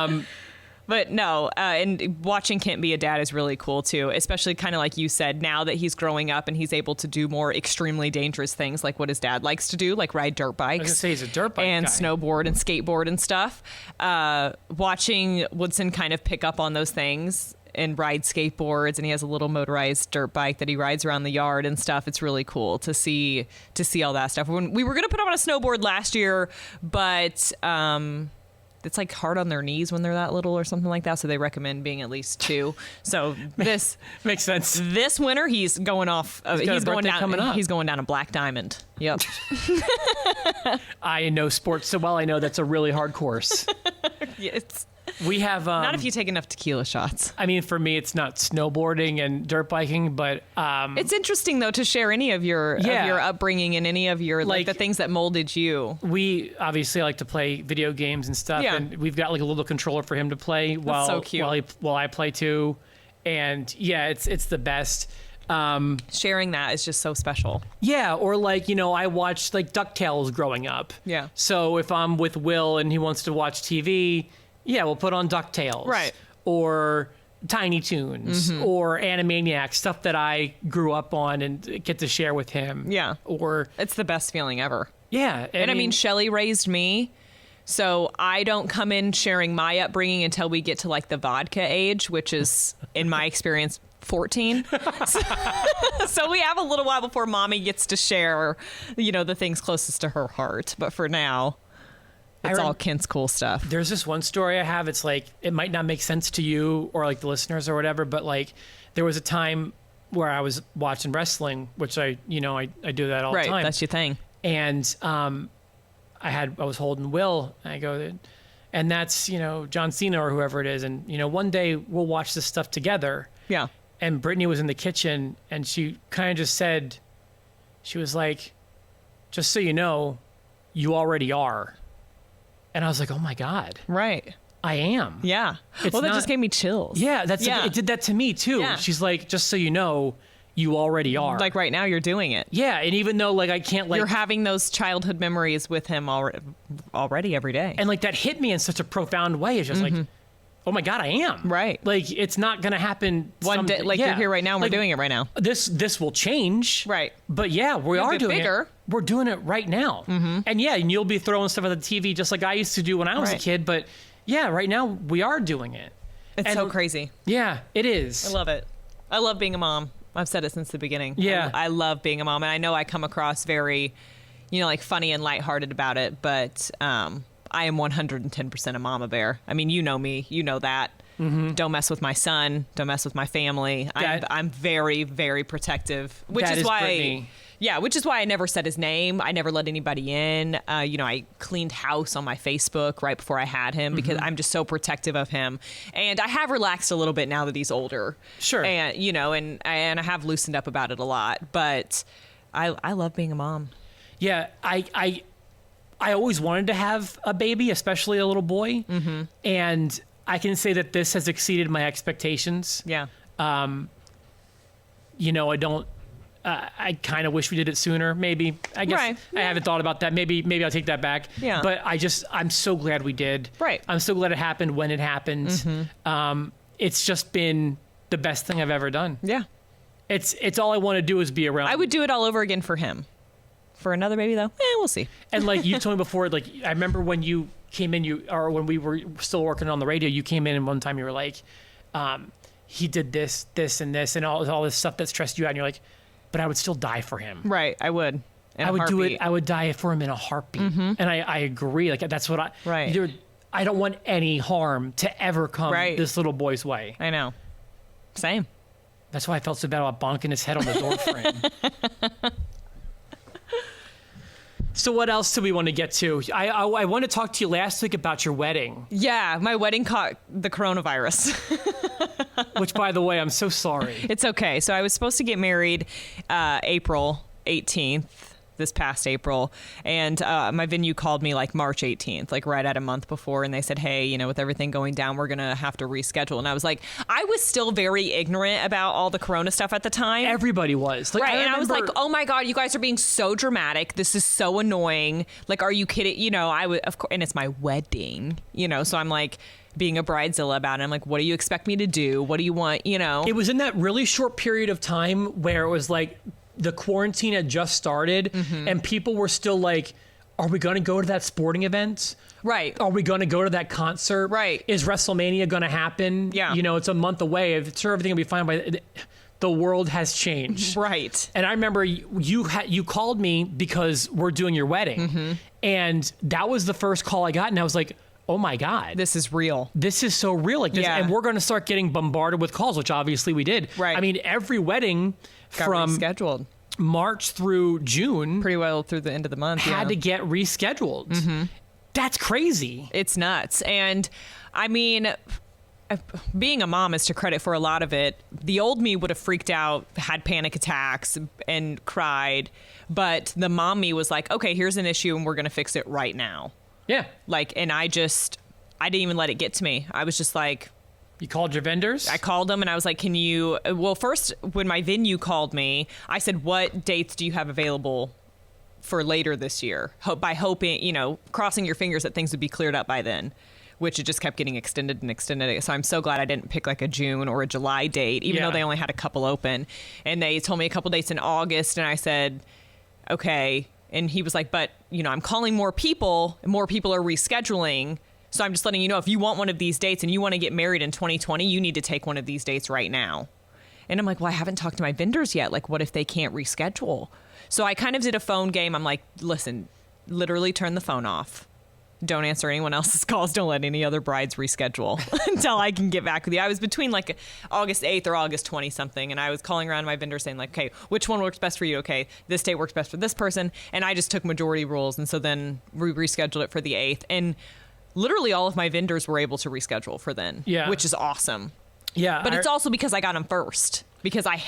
do.
But no, and watching Kent be a dad is really cool, too, especially kind of like you said, now that he's growing up and he's able to do more extremely dangerous things like what his dad likes to do, like ride dirt bikes.
I was going to say he's a dirt bike
and
guy.
snowboard and skateboard and stuff. Watching Woodson kind of pick up on those things and ride skateboards, and he has a little motorized dirt bike that he rides around the yard and stuff. It's really cool to see all that stuff. When we were going to put him on a snowboard last year, but it's like hard on their knees when they're that little or something like that, so they recommend being at least 2. So this
makes sense.
This winter he's going off. He's going down.
Coming up.
He's going down a Black Diamond. Yep.
I know sports so well. I know that's a really hard course.
It's
We have
not if you take enough tequila shots.
I mean, for me, it's not snowboarding and dirt biking, but
it's interesting though to share any of your upbringing and any of your like the things that molded you.
We obviously like to play video games and stuff, and we've got like a little controller for him to play while I play too, and it's the best.
Sharing that is just so special.
Yeah, or like, I watched like DuckTales growing up.
Yeah.
So if I'm with Will and he wants to watch TV, we'll put on DuckTales.
Right.
Or Tiny Toons or Animaniacs, stuff that I grew up on and get to share with him.
Yeah.
Or
it's the best feeling ever.
Yeah.
And I mean, Shelly raised me. So I don't come in sharing my upbringing until we get to like the vodka age, which is, in my experience, 14. So we have a little while before mommy gets to share, the things closest to her heart. But for now, it's all Kent's cool stuff.
There's this one story I have. It's like, it might not make sense to you or like the listeners or whatever, but like there was a time where I was watching wrestling, which I do that all the time.
Right, that's your thing.
And I was holding Will, and I go, and that's, John Cena or whoever it is. And, one day we'll watch this stuff together.
Yeah.
And Brittany was in the kitchen, and she kind of just said, she was like, just so you know, you already are. And I was like, oh my God.
Right.
I am.
Yeah. That just gave me chills.
Yeah. It did that to me too. Yeah. She's like, just so you know, you already are.
Like right now you're doing it.
Yeah. And even though like I can't like.
You're having those childhood memories with him already every day.
And like that hit me in such a profound way. It's just like, oh my God, I am.
Right.
Like it's not going to happen
one day. Like you're here right now and we're doing it right now.
This will change.
Right.
But yeah, we are doing
bigger.
We're doing it right now. And yeah, and you'll be throwing stuff at the TV just like I used to do when I was a kid. But yeah, right now we are doing it.
It's so crazy.
Yeah, it is.
I love it. I love being a mom. I've said it since the beginning.
Yeah.
I love being a mom. And I know I come across very, like funny and lighthearted about it. But I am 110% a mama bear. I mean, you know me. You know that. Don't mess with my son. Don't mess with my family. I'm very, very protective. Which is why...
Brittany.
Yeah, which is why I never said his name. I never let anybody in. I cleaned house on my Facebook right before I had him because I'm just so protective of him. And I have relaxed a little bit now that he's older.
Sure.
And, and I have loosened up about it a lot. But I love being a mom.
Yeah, I always wanted to have a baby, especially a little boy. And I can say that this has exceeded my expectations.
Yeah.
I don't... I kind of wish we did it sooner. Maybe. I guess I haven't thought about that. Maybe I'll take that back.
Yeah.
But I'm so glad we did.
Right.
I'm so glad it happened when it happened. It's just been the best thing I've ever done.
Yeah.
It's all I want to do is be around.
I would do it all over again for him. For another baby though, we'll see.
And like you told me before, like I remember when you came in, or when we were still working on the radio, you came in and one time you were like, he did this, and this, and all this stuff that stressed you out. And you're like, but I would still die for him.
Right, I would.
I would do it. I would die for him in a heartbeat. And I agree. Like that's what I don't want any harm to ever come this little boy's way.
I know. Same.
That's why I felt so bad about bonking his head on the door frame. So what else do we want to get to? I want to talk to you last week about your wedding.
Yeah, my wedding caught the coronavirus.
Which, by the way, I'm so sorry.
It's okay. So I was supposed to get married April 18th, this past April. And my venue called me like March 18th, like right at a month before. And they said, hey, with everything going down, we're going to have to reschedule. And I was like, I was still very ignorant about all the corona stuff at the time.
Everybody was.
Like, and I was like, oh my God, you guys are being so dramatic. This is so annoying. Like, are you kidding? I would, of course, and it's my wedding, so I'm like, being a bridezilla about it. I'm like, what do you expect me to do? What do you want?
It was in that really short period of time where it was like the quarantine had just started and people were still like, are we going to go to that sporting event?
Right.
Are we going to go to that concert?
Right.
Is WrestleMania going to happen? Yeah. It's a month away. I'm sure everything will be fine by the world has changed.
Right.
And I remember you called me because we're doing your wedding. And that was the first call I got. And I was like, oh my God.
This is real.
This is so real. Like this,
yeah.
And we're going to start getting bombarded with calls, which obviously we did.
Right.
I mean, every wedding
got
from
rescheduled.
March through June.
Pretty well through the end of the month.
Had to get rescheduled. That's crazy.
It's nuts. And I mean, being a mom is to credit for a lot of it. The old me would have freaked out, had panic attacks and cried. But the mom me was like, okay, here's an issue and we're going to fix it right now.
Yeah.
Like, and I didn't even let it get to me. I was just like.
You called your vendors?
I called them and I was like, well, first, when my venue called me, I said, what dates do you have available for later this year? By hoping, crossing your fingers that things would be cleared up by then, which it just kept getting extended and extended. So I'm so glad I didn't pick like a June or a July date, even though they only had a couple open. And they told me a couple dates in August and I said, okay. And he was like, but, I'm calling more people are rescheduling. So I'm just letting you know, if you want one of these dates and you want to get married in 2020, you need to take one of these dates right now. And I'm like, well, I haven't talked to my vendors yet. Like, what if they can't reschedule? So I kind of did a phone game. I'm like, listen, literally turn the phone off. Don't answer anyone else's calls. Don't let any other brides reschedule until I can get back with you. I was between like August 8th or August 20 something. And I was calling around my vendors saying like, okay, which one works best for you? Okay, this date works best for this person. And I just took majority rules. And so then we rescheduled it for the 8th. And literally all of my vendors were able to reschedule for then, which is awesome.
Yeah.
But it's also because I got them first. Because I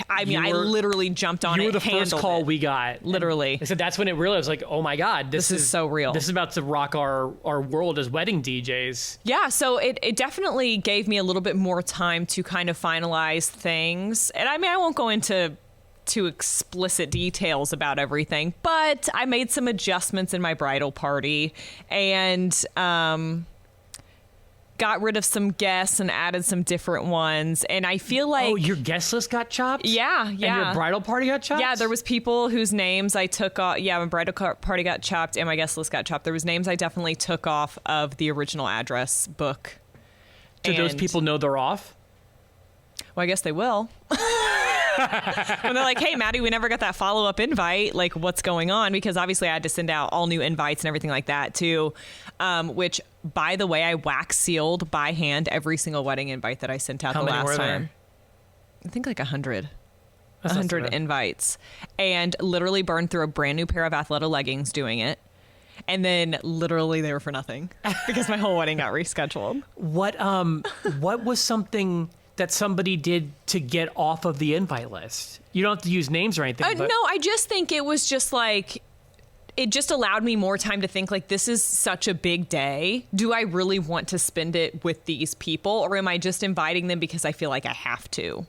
literally jumped on it.
You were the first call we got.
Literally.
I said that's when it realized, like, oh my God, this is
so real.
This is about to rock our world as wedding DJs.
Yeah, so it definitely gave me a little bit more time to kind of finalize things. And I mean, I won't go into too explicit details about everything, but I made some adjustments in my bridal party and got rid of some guests and added some different ones. And I feel like...
Oh, your guest list got chopped?
Yeah.
And your bridal party got chopped?
Yeah, there was people whose names I took off. Yeah, my bridal party got chopped and my guest list got chopped. There was names I definitely took off of the original address book.
Do those people know they're off?
Well, I guess they will. When they're like, hey, Maddie, we never got that follow-up invite. Like, what's going on? Because obviously I had to send out all new invites and everything like that, too. Which, by the way, I wax sealed by hand every single wedding invite that I sent out the last time. I think like 100. 100 invites. And literally burned through a brand new pair of Athleta leggings doing it. And then literally they were for nothing because my whole wedding got rescheduled.
What was something that somebody did to get off of the invite list? You don't have to use names or anything.
No, I just think it was just like, it just allowed me more time to think like, this is such a big day. Do I really want to spend it with these people, or am I just inviting them because I feel like I have to?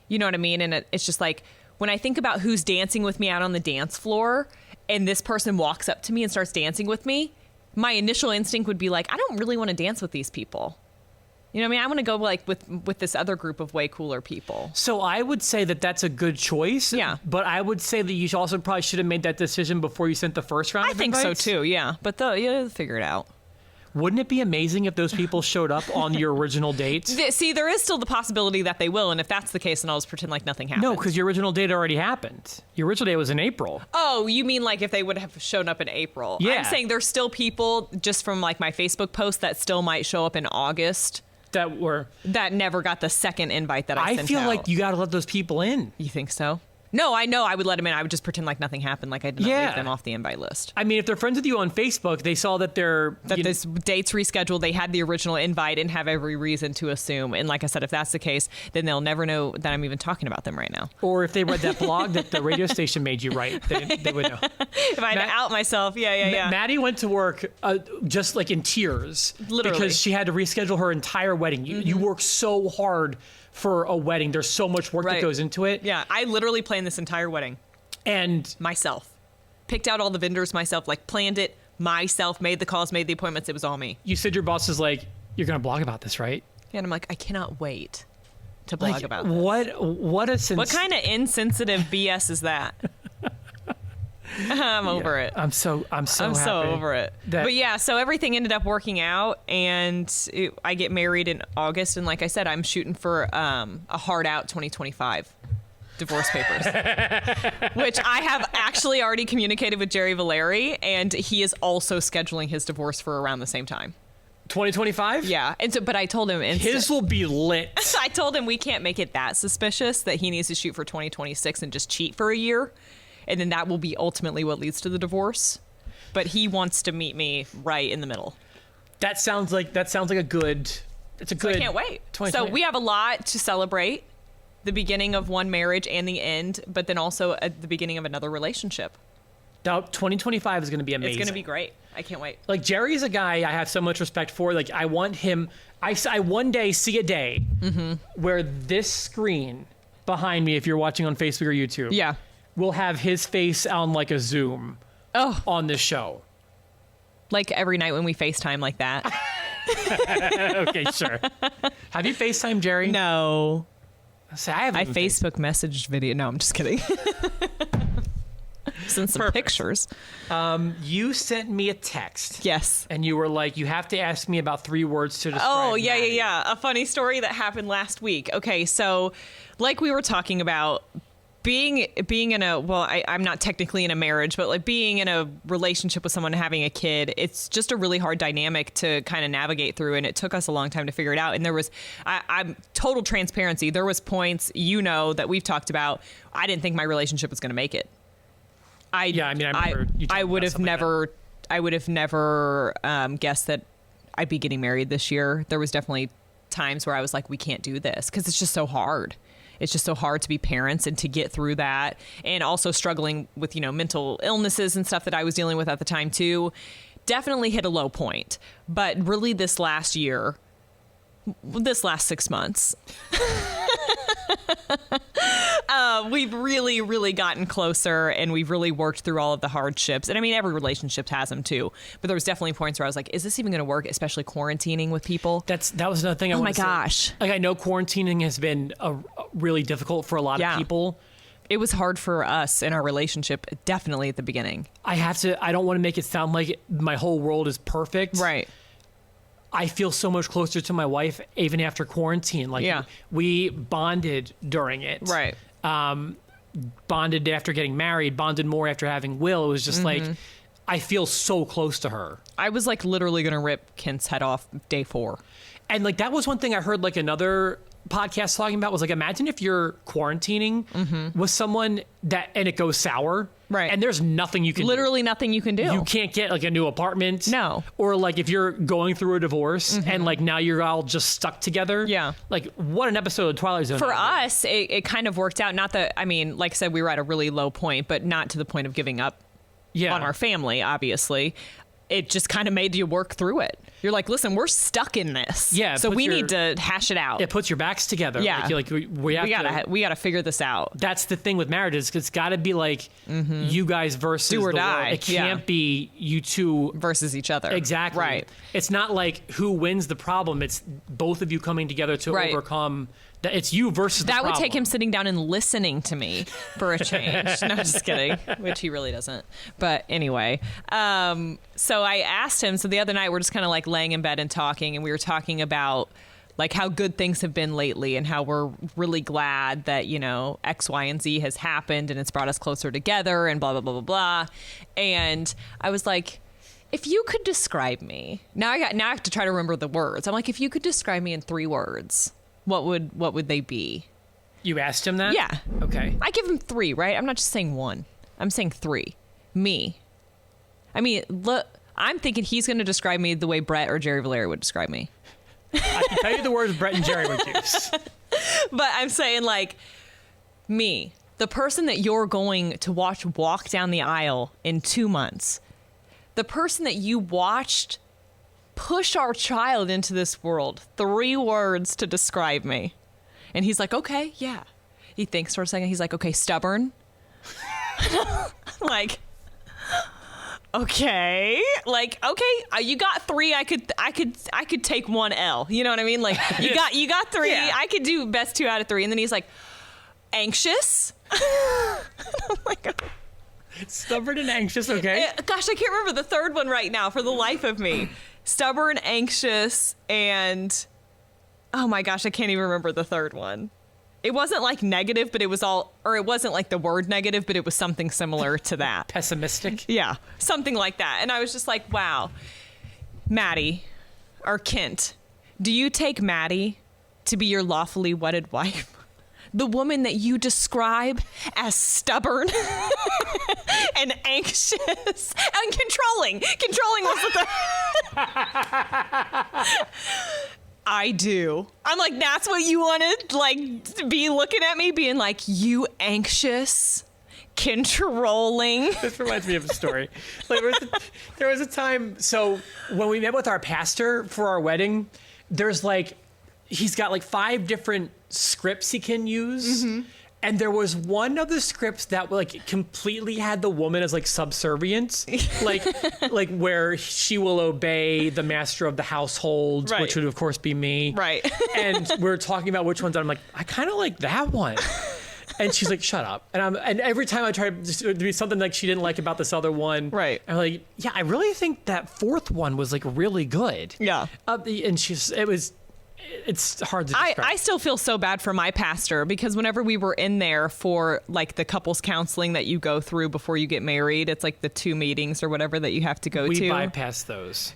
You know what I mean? And it's just like, when I think about who's dancing with me out on the dance floor and this person walks up to me and starts dancing with me, my initial instinct would be like, I don't really want to dance with these people. You know what I mean? I want to go like with this other group of way cooler people.
So I would say that that's a good choice.
Yeah.
But I would say that you also probably should have made that decision before you sent the first round of invites.
I think so too, yeah. But you figure it out.
Wouldn't it be amazing if those people showed up on your original date?
See, there is still the possibility that they will, and if that's the case, then I'll just pretend like nothing happened.
No, because your original date already happened. Your original date was in April.
Oh, you mean like if they would have shown up in April?
Yeah.
I'm saying there's still people, just from like my Facebook post, that still might show up in August. That never got the second invite that I sent out.
I feel like you got to let those people in.
You think so? No, I know I would let them in. I would just pretend like nothing happened, like I did not leave them off the invite list.
I mean, if they're friends with you on Facebook, they saw that
this date's rescheduled, they had the original invite and have every reason to assume. And like I said, if that's the case, then they'll never know that I'm even talking about them right now.
Or if they read that blog that the radio station made you write, they would know.
If I had to out myself, yeah.
Maddie went to work just like in tears.
Literally.
Because she had to reschedule her entire wedding. You work so hard for a wedding. There's so much work that goes into it.
Yeah, I literally planned this entire wedding.
And
myself. Picked out all the vendors myself, like planned it myself, made the calls, made the appointments. It was all me.
You said your boss is like, you're going to blog about this, right?
Yeah, and I'm like, I cannot wait to blog about this.
What
kind of insensitive BS is that? I'm over it.
I'm so happy.
So over it. But yeah, so everything ended up working out, and I get married in August, and like I said, I'm shooting for a hard out 2025 divorce papers, which I have actually already communicated with Jerry Valeri, and he is also scheduling his divorce for around the same time.
2025?
Yeah. And so, but I told him
his will be lit.
I told him we can't make it that suspicious, that he needs to shoot for 2026 and just cheat for a year. And then that will be ultimately what leads to the divorce. But he wants to meet me right in the middle.
That sounds like a good. It's a good.
I can't wait. So we have a lot to celebrate: the beginning of one marriage and the end, but then also at the beginning of another relationship.
Now, 2025 is going to be amazing.
It's going to be great. I can't wait.
Like, Jerry's a guy I have so much respect for. Like, I want him. I one day see a day where this screen behind me, if you're watching on Facebook or YouTube, will have his face on like a Zoom on this show.
Like every night when we FaceTime like that.
Okay, sure. Have you FaceTime Jerry?
No.
I
Facebook messaged video. No, I'm just kidding. Send some pictures.
You sent me a text.
Yes.
And you were like, you have to ask me about 3 words to describe Maddie.
A funny story that happened last week. Okay, so like we were talking about, being in a, well, I'm not technically in a marriage, but like being in a relationship with someone and having a kid, it's just a really hard dynamic to kind of navigate through. And it took us a long time to figure it out. And there was, I'm total transparency. There was points, that we've talked about. I didn't think my relationship was going to make it. I would have never guessed that I'd be getting married this year. There was definitely times where I was like, we can't do this because it's just so hard. It's just so hard to be parents and to get through that. And also struggling with, mental illnesses and stuff that I was dealing with at the time too. Definitely hit a low point. But really this last 6 months, we've really, really gotten closer, and we've really worked through all of the hardships. And I mean, every relationship has them too. But there was definitely points where I was like, is this even going to work? Especially quarantining with people.
That was another thing.
Oh my gosh.
Like, I know quarantining has been really difficult for a lot of people.
It was hard for us in our relationship, definitely at the beginning. I
don't want to make it sound like my whole world is perfect.
Right.
I feel so much closer to my wife even after quarantine. Like, we bonded during it.
Right.
Bonded after getting married, bonded more after having Will. It was just like, I feel so close to her.
I was like literally going to rip Kent's head off day 4.
And like, that was one thing I heard like another podcast talking about was like, imagine if you're quarantining with someone and it goes sour.
Right.
And there's nothing you can
Literally nothing you can do.
You can't get like a new apartment.
No.
Or like if you're going through a divorce and like now you're all just stuck together.
Yeah.
Like, what an episode of Twilight Zone.
For us, it kind of worked out. Not that, I mean, like I said, we were at a really low point, but not to the point of giving up on our family, obviously. It just kind of made you work through it. You're like, listen, we're stuck in this.
Yeah.
So we need to hash it out.
It puts your backs together.
Yeah.
Like we
gotta figure this out.
That's the thing with marriages. It's got to be like you guys versus
do or
the
die.
World. It can't be you two
versus each other.
Exactly.
Right.
It's not like who wins the problem. It's both of you coming together to overcome. It's you versus the problem.
That would take him sitting down and listening to me for a change. No, just kidding. Which he really doesn't. But anyway, so I asked him. So the other night we're just kind of like laying in bed and talking, and we were talking about like how good things have been lately and how we're really glad that, X, Y, and Z has happened and it's brought us closer together and blah, blah, blah, blah, blah. And I was like, if you could describe me, now I have to try to remember the words. I'm like, if you could describe me in 3 words, what would they be?
You asked him that?
Yeah.
Okay.
I give him 3, right? I'm not just saying 1. I'm saying 3. Me. I mean, look, I'm thinking he's going to describe me the way Brett or Jerry Valera would describe me.
I can tell you the words Brett and Jerry would use.
But I'm saying like me, the person that you're going to watch walk down the aisle in 2 months, the person that you watched push our child into this world. 3 words to describe me. And he's like, okay, yeah. He thinks for a second. He's like, okay, stubborn. Like, okay, you got 3. I could take 1 L. You know what I mean? Like, you got 3. Yeah. I could do best 2 out of 3. And then he's like, anxious. Oh my God.
Stubborn and anxious. Okay.
Gosh, I can't remember the 3rd one right now for the life of me. Stubborn, anxious, and oh my gosh, I can't even remember the 3rd one. It wasn't like negative, but it wasn't like the word negative, but it was something similar to that.
Pessimistic?
Yeah, something like that. And I was just like, wow, Maddie, or Kent, do you take Maddie to be your lawfully wedded wife? The woman that you describe as stubborn and anxious and controlling. Controlling was the I do. I'm like, that's what you wanted, like, to be looking at me, being like, you anxious, controlling.
This reminds me of a story. Like, there was a time, so when we met with our pastor for our wedding, there's like, he's got like 5 different scripts he can use. Mm-hmm. And there was one of the scripts that like completely had the woman as like subservient, like where she will obey the master of the household, right, which would of course be me.
Right.
And we're talking about which ones. I'm like, I kind of like that one. And she's like, shut up. And every time I try to do something like she didn't like about this other one.
Right.
I'm like, yeah, I really think that fourth one was like really good.
Yeah.
And it's hard to describe.
I still feel so bad for my pastor because whenever we were in there for like the couples counseling that you go through before you get married, it's like the 2 meetings or whatever that you have to go to.
We bypassed those.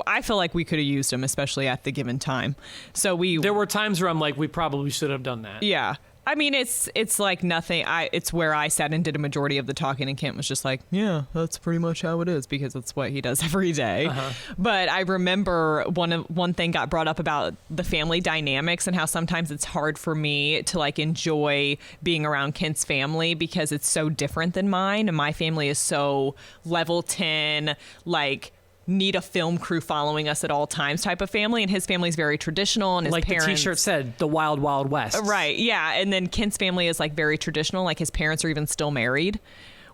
I feel like we could have used them, especially at the given time. So there
were times where I'm like, we probably should have done that.
Yeah. I mean, it's like nothing. It's where I sat and did a majority of the talking, and Kent was just like, yeah, that's pretty much how it is because that's what he does every day. But I remember one thing got brought up about the family dynamics and how sometimes it's hard for me to like enjoy being around Kent's family because it's so different than mine. And my family is so level 10, like, need a film crew following us at all times type of family, and his family's very traditional, and his
like
parents,
the t-shirt said, the wild wild west.
Right, yeah. And then Kent's family is like very traditional, like his parents are even still married,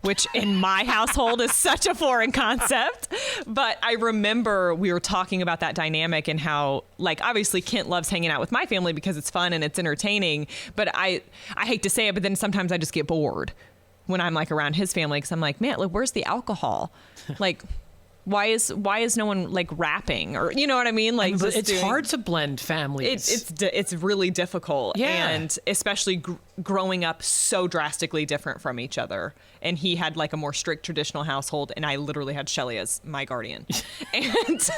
which in my household is such a foreign concept. But I remember we were talking about that dynamic and how, like, obviously Kent loves hanging out with my family because it's fun and it's entertaining, but I hate to say it, but then sometimes I just get bored when I'm like around his family because I'm like, man, like, where's the alcohol? Like, why is no one like rapping, or you know what I mean? Like,
it's hard to blend families.
It's really difficult,
yeah.
And especially growing up so drastically different from each other. And he had like a more strict traditional household, and I literally had Shelly as my guardian, and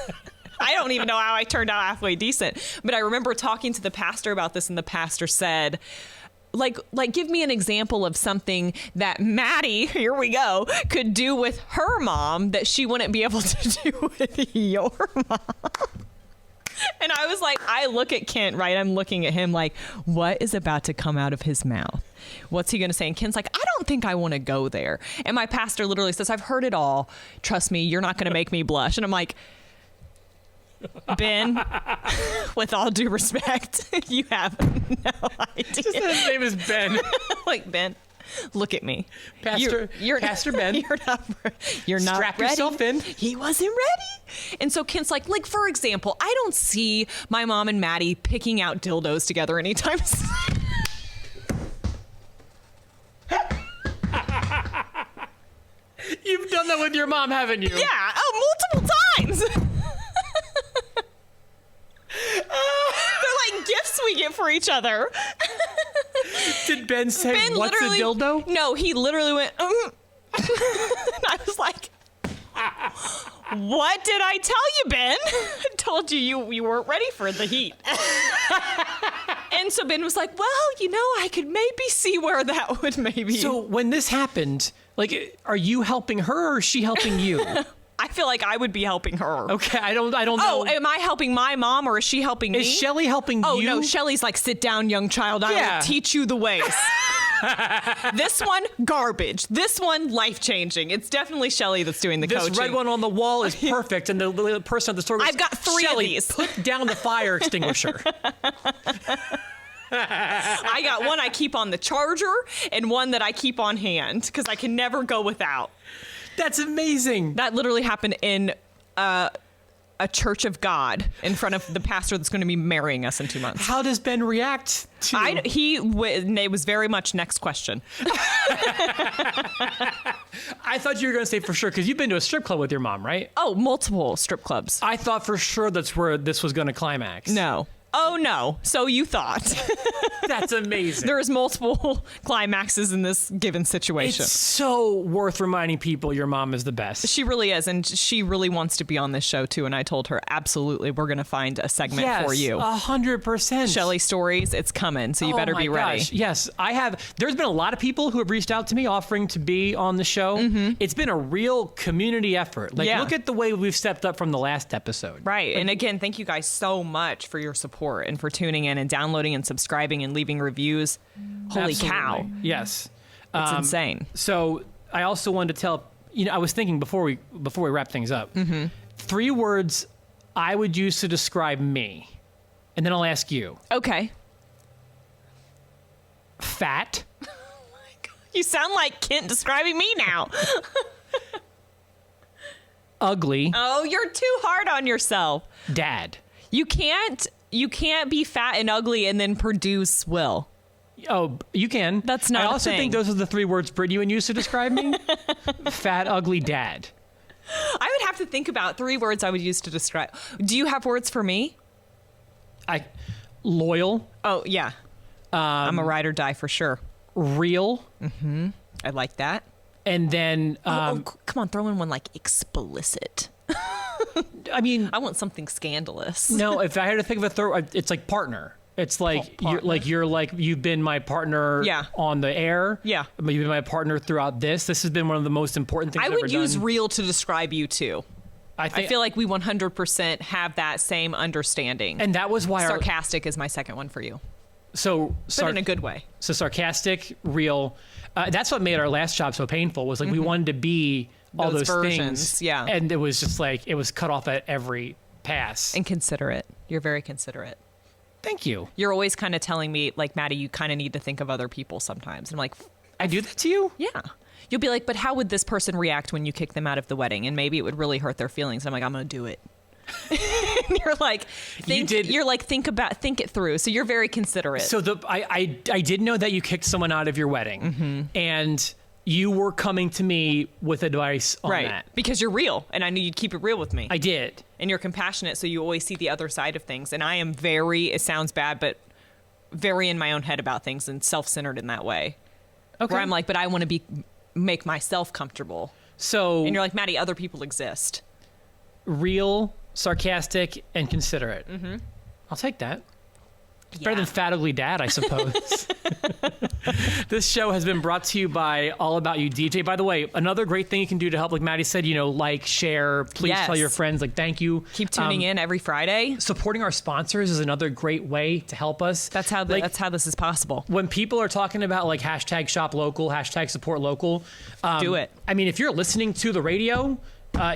I don't even know how I turned out halfway decent. But I remember talking to the pastor about this, and the pastor said, Like, give me an example of something that Maddie, here we go, could do with her mom that she wouldn't be able to do with your mom. And I was like, I look at Kent, right? I'm looking at him like, what is about to come out of his mouth? What's he going to say? And Kent's like, I don't think I want to go there. And my pastor literally says, I've heard it all. Trust me, you're not going to make me blush. And I'm like, Ben, with all due respect, you have no idea.
Just that his name is Ben.
Like, Ben, look at me.
Pastor Ben.
You're not
Strap
ready.
yourself in.
He wasn't ready. And so Kent's like, for example, I don't see my mom and Maddie picking out dildos together anytime soon.
You've done that with your mom, haven't you?
Yeah. Oh, multiple times. They're like gifts we get for each other.
Did Ben say, what's a dildo?
No, he literally went, I was like, what did I tell you, Ben? I told you weren't ready for the heat. And so Ben was like, well, I could maybe see where that would maybe.
So when this happened, like, are you helping her or is she helping you?
I feel like I would be helping her.
Okay, I don't know.
Oh, am I helping my mom or is she helping me?
Is Shelly helping you?
Oh, no, Shelly's like, sit down, young child. I will teach you the ways. This one, garbage. This one, life-changing. It's definitely Shelly that's doing the coaching.
This red one on the wall is perfect, and the person at the store goes,
I've got 3
Shelly,
of these.
Put down the fire extinguisher.
I got one I keep on the charger and one that I keep on hand because I can never go without.
That's amazing.
That literally happened in a church of God in front of the pastor that's going to be marrying us in 2 months.
How does Ben react to?
It was very much next question.
I thought you were going to say for sure because you've been to a strip club with your mom, right?
Oh, multiple strip clubs.
I thought for sure that's where this was going to climax.
No. Oh, no. So you thought.
That's amazing.
There's multiple climaxes in this given situation.
It's so worth reminding people your mom is the best.
She really is. And she really wants to be on this show, too. And I told her, absolutely, we're going to find a segment for you.
100%.
Shelly Stories, it's coming. So you better be ready.
Gosh. Yes, I have. There's been a lot of people who have reached out to me offering to be on the show. Mm-hmm. It's been a real community effort. Like, look at the way we've stepped up from the last episode.
Right. And again, thank you guys so much for your support and for tuning in and downloading and subscribing and leaving reviews. Holy cow.
Yes.
It's insane.
So I also wanted to tell, I was thinking before we wrap things up, 3 words I would use to describe me. And then I'll ask you.
Okay.
Fat.
Oh my God. You sound like Kent describing me now.
Ugly.
Oh, you're too hard on yourself.
Dad.
You can't be fat and ugly and then produce Will.
Oh, you can.
That's not
I
a
also
thing.
think those are the 3 words Brittany would use to describe me. Fat, ugly dad.
I would have to think about 3 words I would use to describe. Do you have words for me?
Loyal.
Oh, yeah. I'm a ride or die for sure.
Real.
Mm-hmm. I like that.
And then...
come on, throw in one like explicit.
I mean...
I want something scandalous.
No, if I had to think of a third, it's like partner. It's like you've been my partner on the air.
Yeah.
You've been my partner throughout this. This has been one of the most important things I've
I
ever
would
done.
use real to describe you too. I feel like we 100% have that same understanding.
And that was why
sarcastic is my second one for you.
But
in a good way.
So sarcastic, real. That's what made our last job so painful, was like we wanted to be all those
versions,
things.
yeah.
And it was just like, it was cut off at every pass.
And considerate. You're very considerate.
Thank you.
You're always kind of telling me, like, Maddie, you kind of need to think of other people sometimes. And I'm like,
I do that to you?
Yeah. You'll be like, but how would this person react when you kick them out of the wedding? And maybe it would really hurt their feelings. And I'm like, I'm going to do it. And you're like, think it through. So you're very considerate.
So I did know that you kicked someone out of your wedding, and you were coming to me with advice on that.
Because you're real, and I knew you'd keep it real with me.
I did.
And you're compassionate, so you always see the other side of things. And I am very, it sounds bad, but very in my own head about things and self-centered in that way. Okay. Where I'm like, but I want to make myself comfortable.
So,
and you're like, Maddie, other people exist.
Real, sarcastic, and considerate. Mm-hmm. I'll take that. It's better than fat, ugly dad, I suppose. This show has been brought to you by All About You DJ. By the way, another great thing you can do to help, like Maddie said, like, share, please tell your friends, like, thank you.
Keep tuning in every Friday.
Supporting our sponsors is another great way to help us.
That's how this is possible.
When people are talking about like hashtag shop local, hashtag support local,
do it.
I mean, if you're listening to the radio,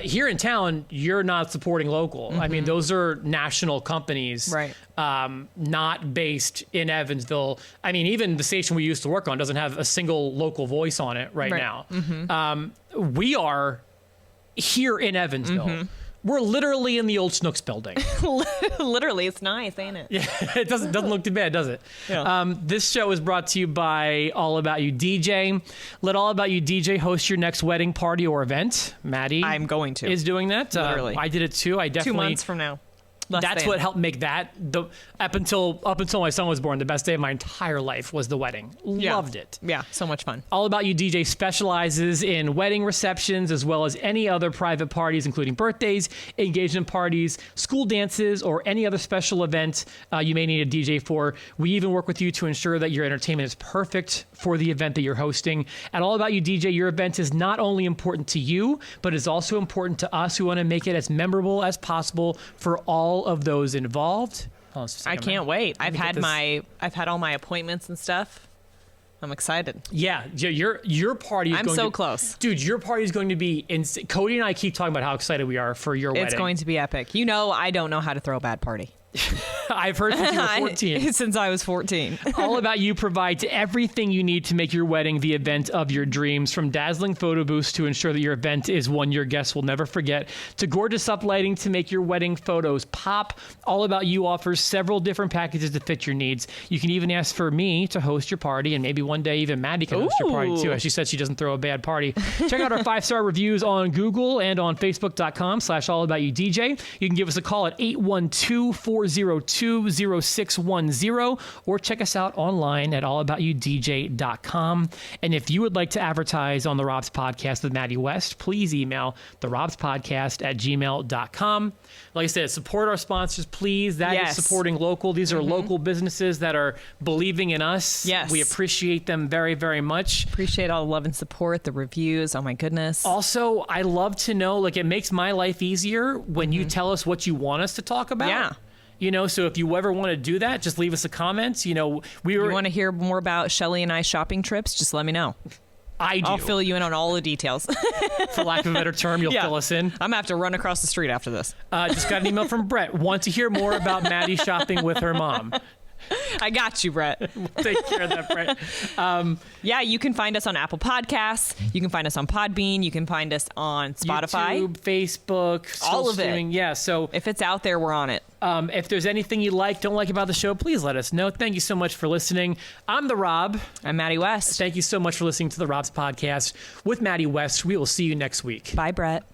here in town, you're not supporting local. I mean, those are national companies,
right?
Not based in Evansville. I mean, even the station we used to work on doesn't have a single local voice on it right now. Mm-hmm. We are here in Evansville. We're literally in the old Snooks building.
Literally, it's nice, ain't it?
Yeah, it doesn't look too bad, does it?
Yeah.
This show is brought to you by All About You DJ. Let All About You DJ host your next wedding party or event. Maddie,
I'm going to
is doing that.
Literally,
I did it too. I definitely
2 months from now.
That's what helped make that up until my son was born. The best day of my entire life was the wedding. Loved it.
Yeah, so much fun.
All About You DJ specializes in wedding receptions as well as any other private parties, including birthdays, engagement parties, school dances, or any other special event you may need a DJ for. We even work with you to ensure that your entertainment is perfect for the event that you're hosting. At All About You DJ, your event is not only important to you, but is also important to us who want to make it as memorable as possible for all of those involved.
I can't wait. I've had all my appointments and stuff. I'm excited.
Yeah, your party is
I'm close.
Dude, your party is going to be insane. Cody and I keep talking about how excited we are for your wedding.
It's going to be epic. You know, I don't know how to throw a bad party.
I've heard since you were 14.
Since I was 14.
All About You provides everything you need to make your wedding the event of your dreams, from dazzling photo booths to ensure that your event is one your guests will never forget, to gorgeous uplighting to make your wedding photos pop. All About You offers several different packages to fit your needs. You can even ask for me to host your party, and maybe one day even Maddie can host your party too, as she said she doesn't throw a bad party. Check out our 5-star reviews on Google and on Facebook.com/allaboutyoudj. You can give us a call at 812-402-0610, or check us out online at allaboutyoudj.com. And if you would like to advertise on the Rob's Podcast with Maddie West, please email therobspodcast@gmail.com. Like I said, support our sponsors, please. That is supporting local. These are local businesses that are believing in us.
Yes.
We appreciate them very, very much.
Appreciate all the love and support, the reviews. Oh my goodness.
Also, I love to know, like, it makes my life easier when you tell us what you want us to talk about.
Yeah.
You know, so if you ever want to do that, just leave us a comment. You know,
you want to hear more about Shelly and I shopping trips? Just let me know.
I do.
I'll fill you in on all the details.
For lack of a better term, you'll fill us in.
I'm going to have to run across the street after this.
Just got an email from Brett. Want to hear more about Maddie shopping with her mom.
I got you, Brett.
Take care of that, Brett.
Yeah, you can find us on Apple Podcasts. You can find us on Podbean. You can find us on Spotify.
YouTube, Facebook.
All of
streaming.
it.
Yeah, so
if it's out there, we're on it.
If there's anything you don't like about the show, please let us know. Thank you so much for listening. I'm the Rob.
I'm Maddie West.
Thank you so much for listening to the Rob's Podcast with Maddie West. We will see you next week.
Bye, Brett.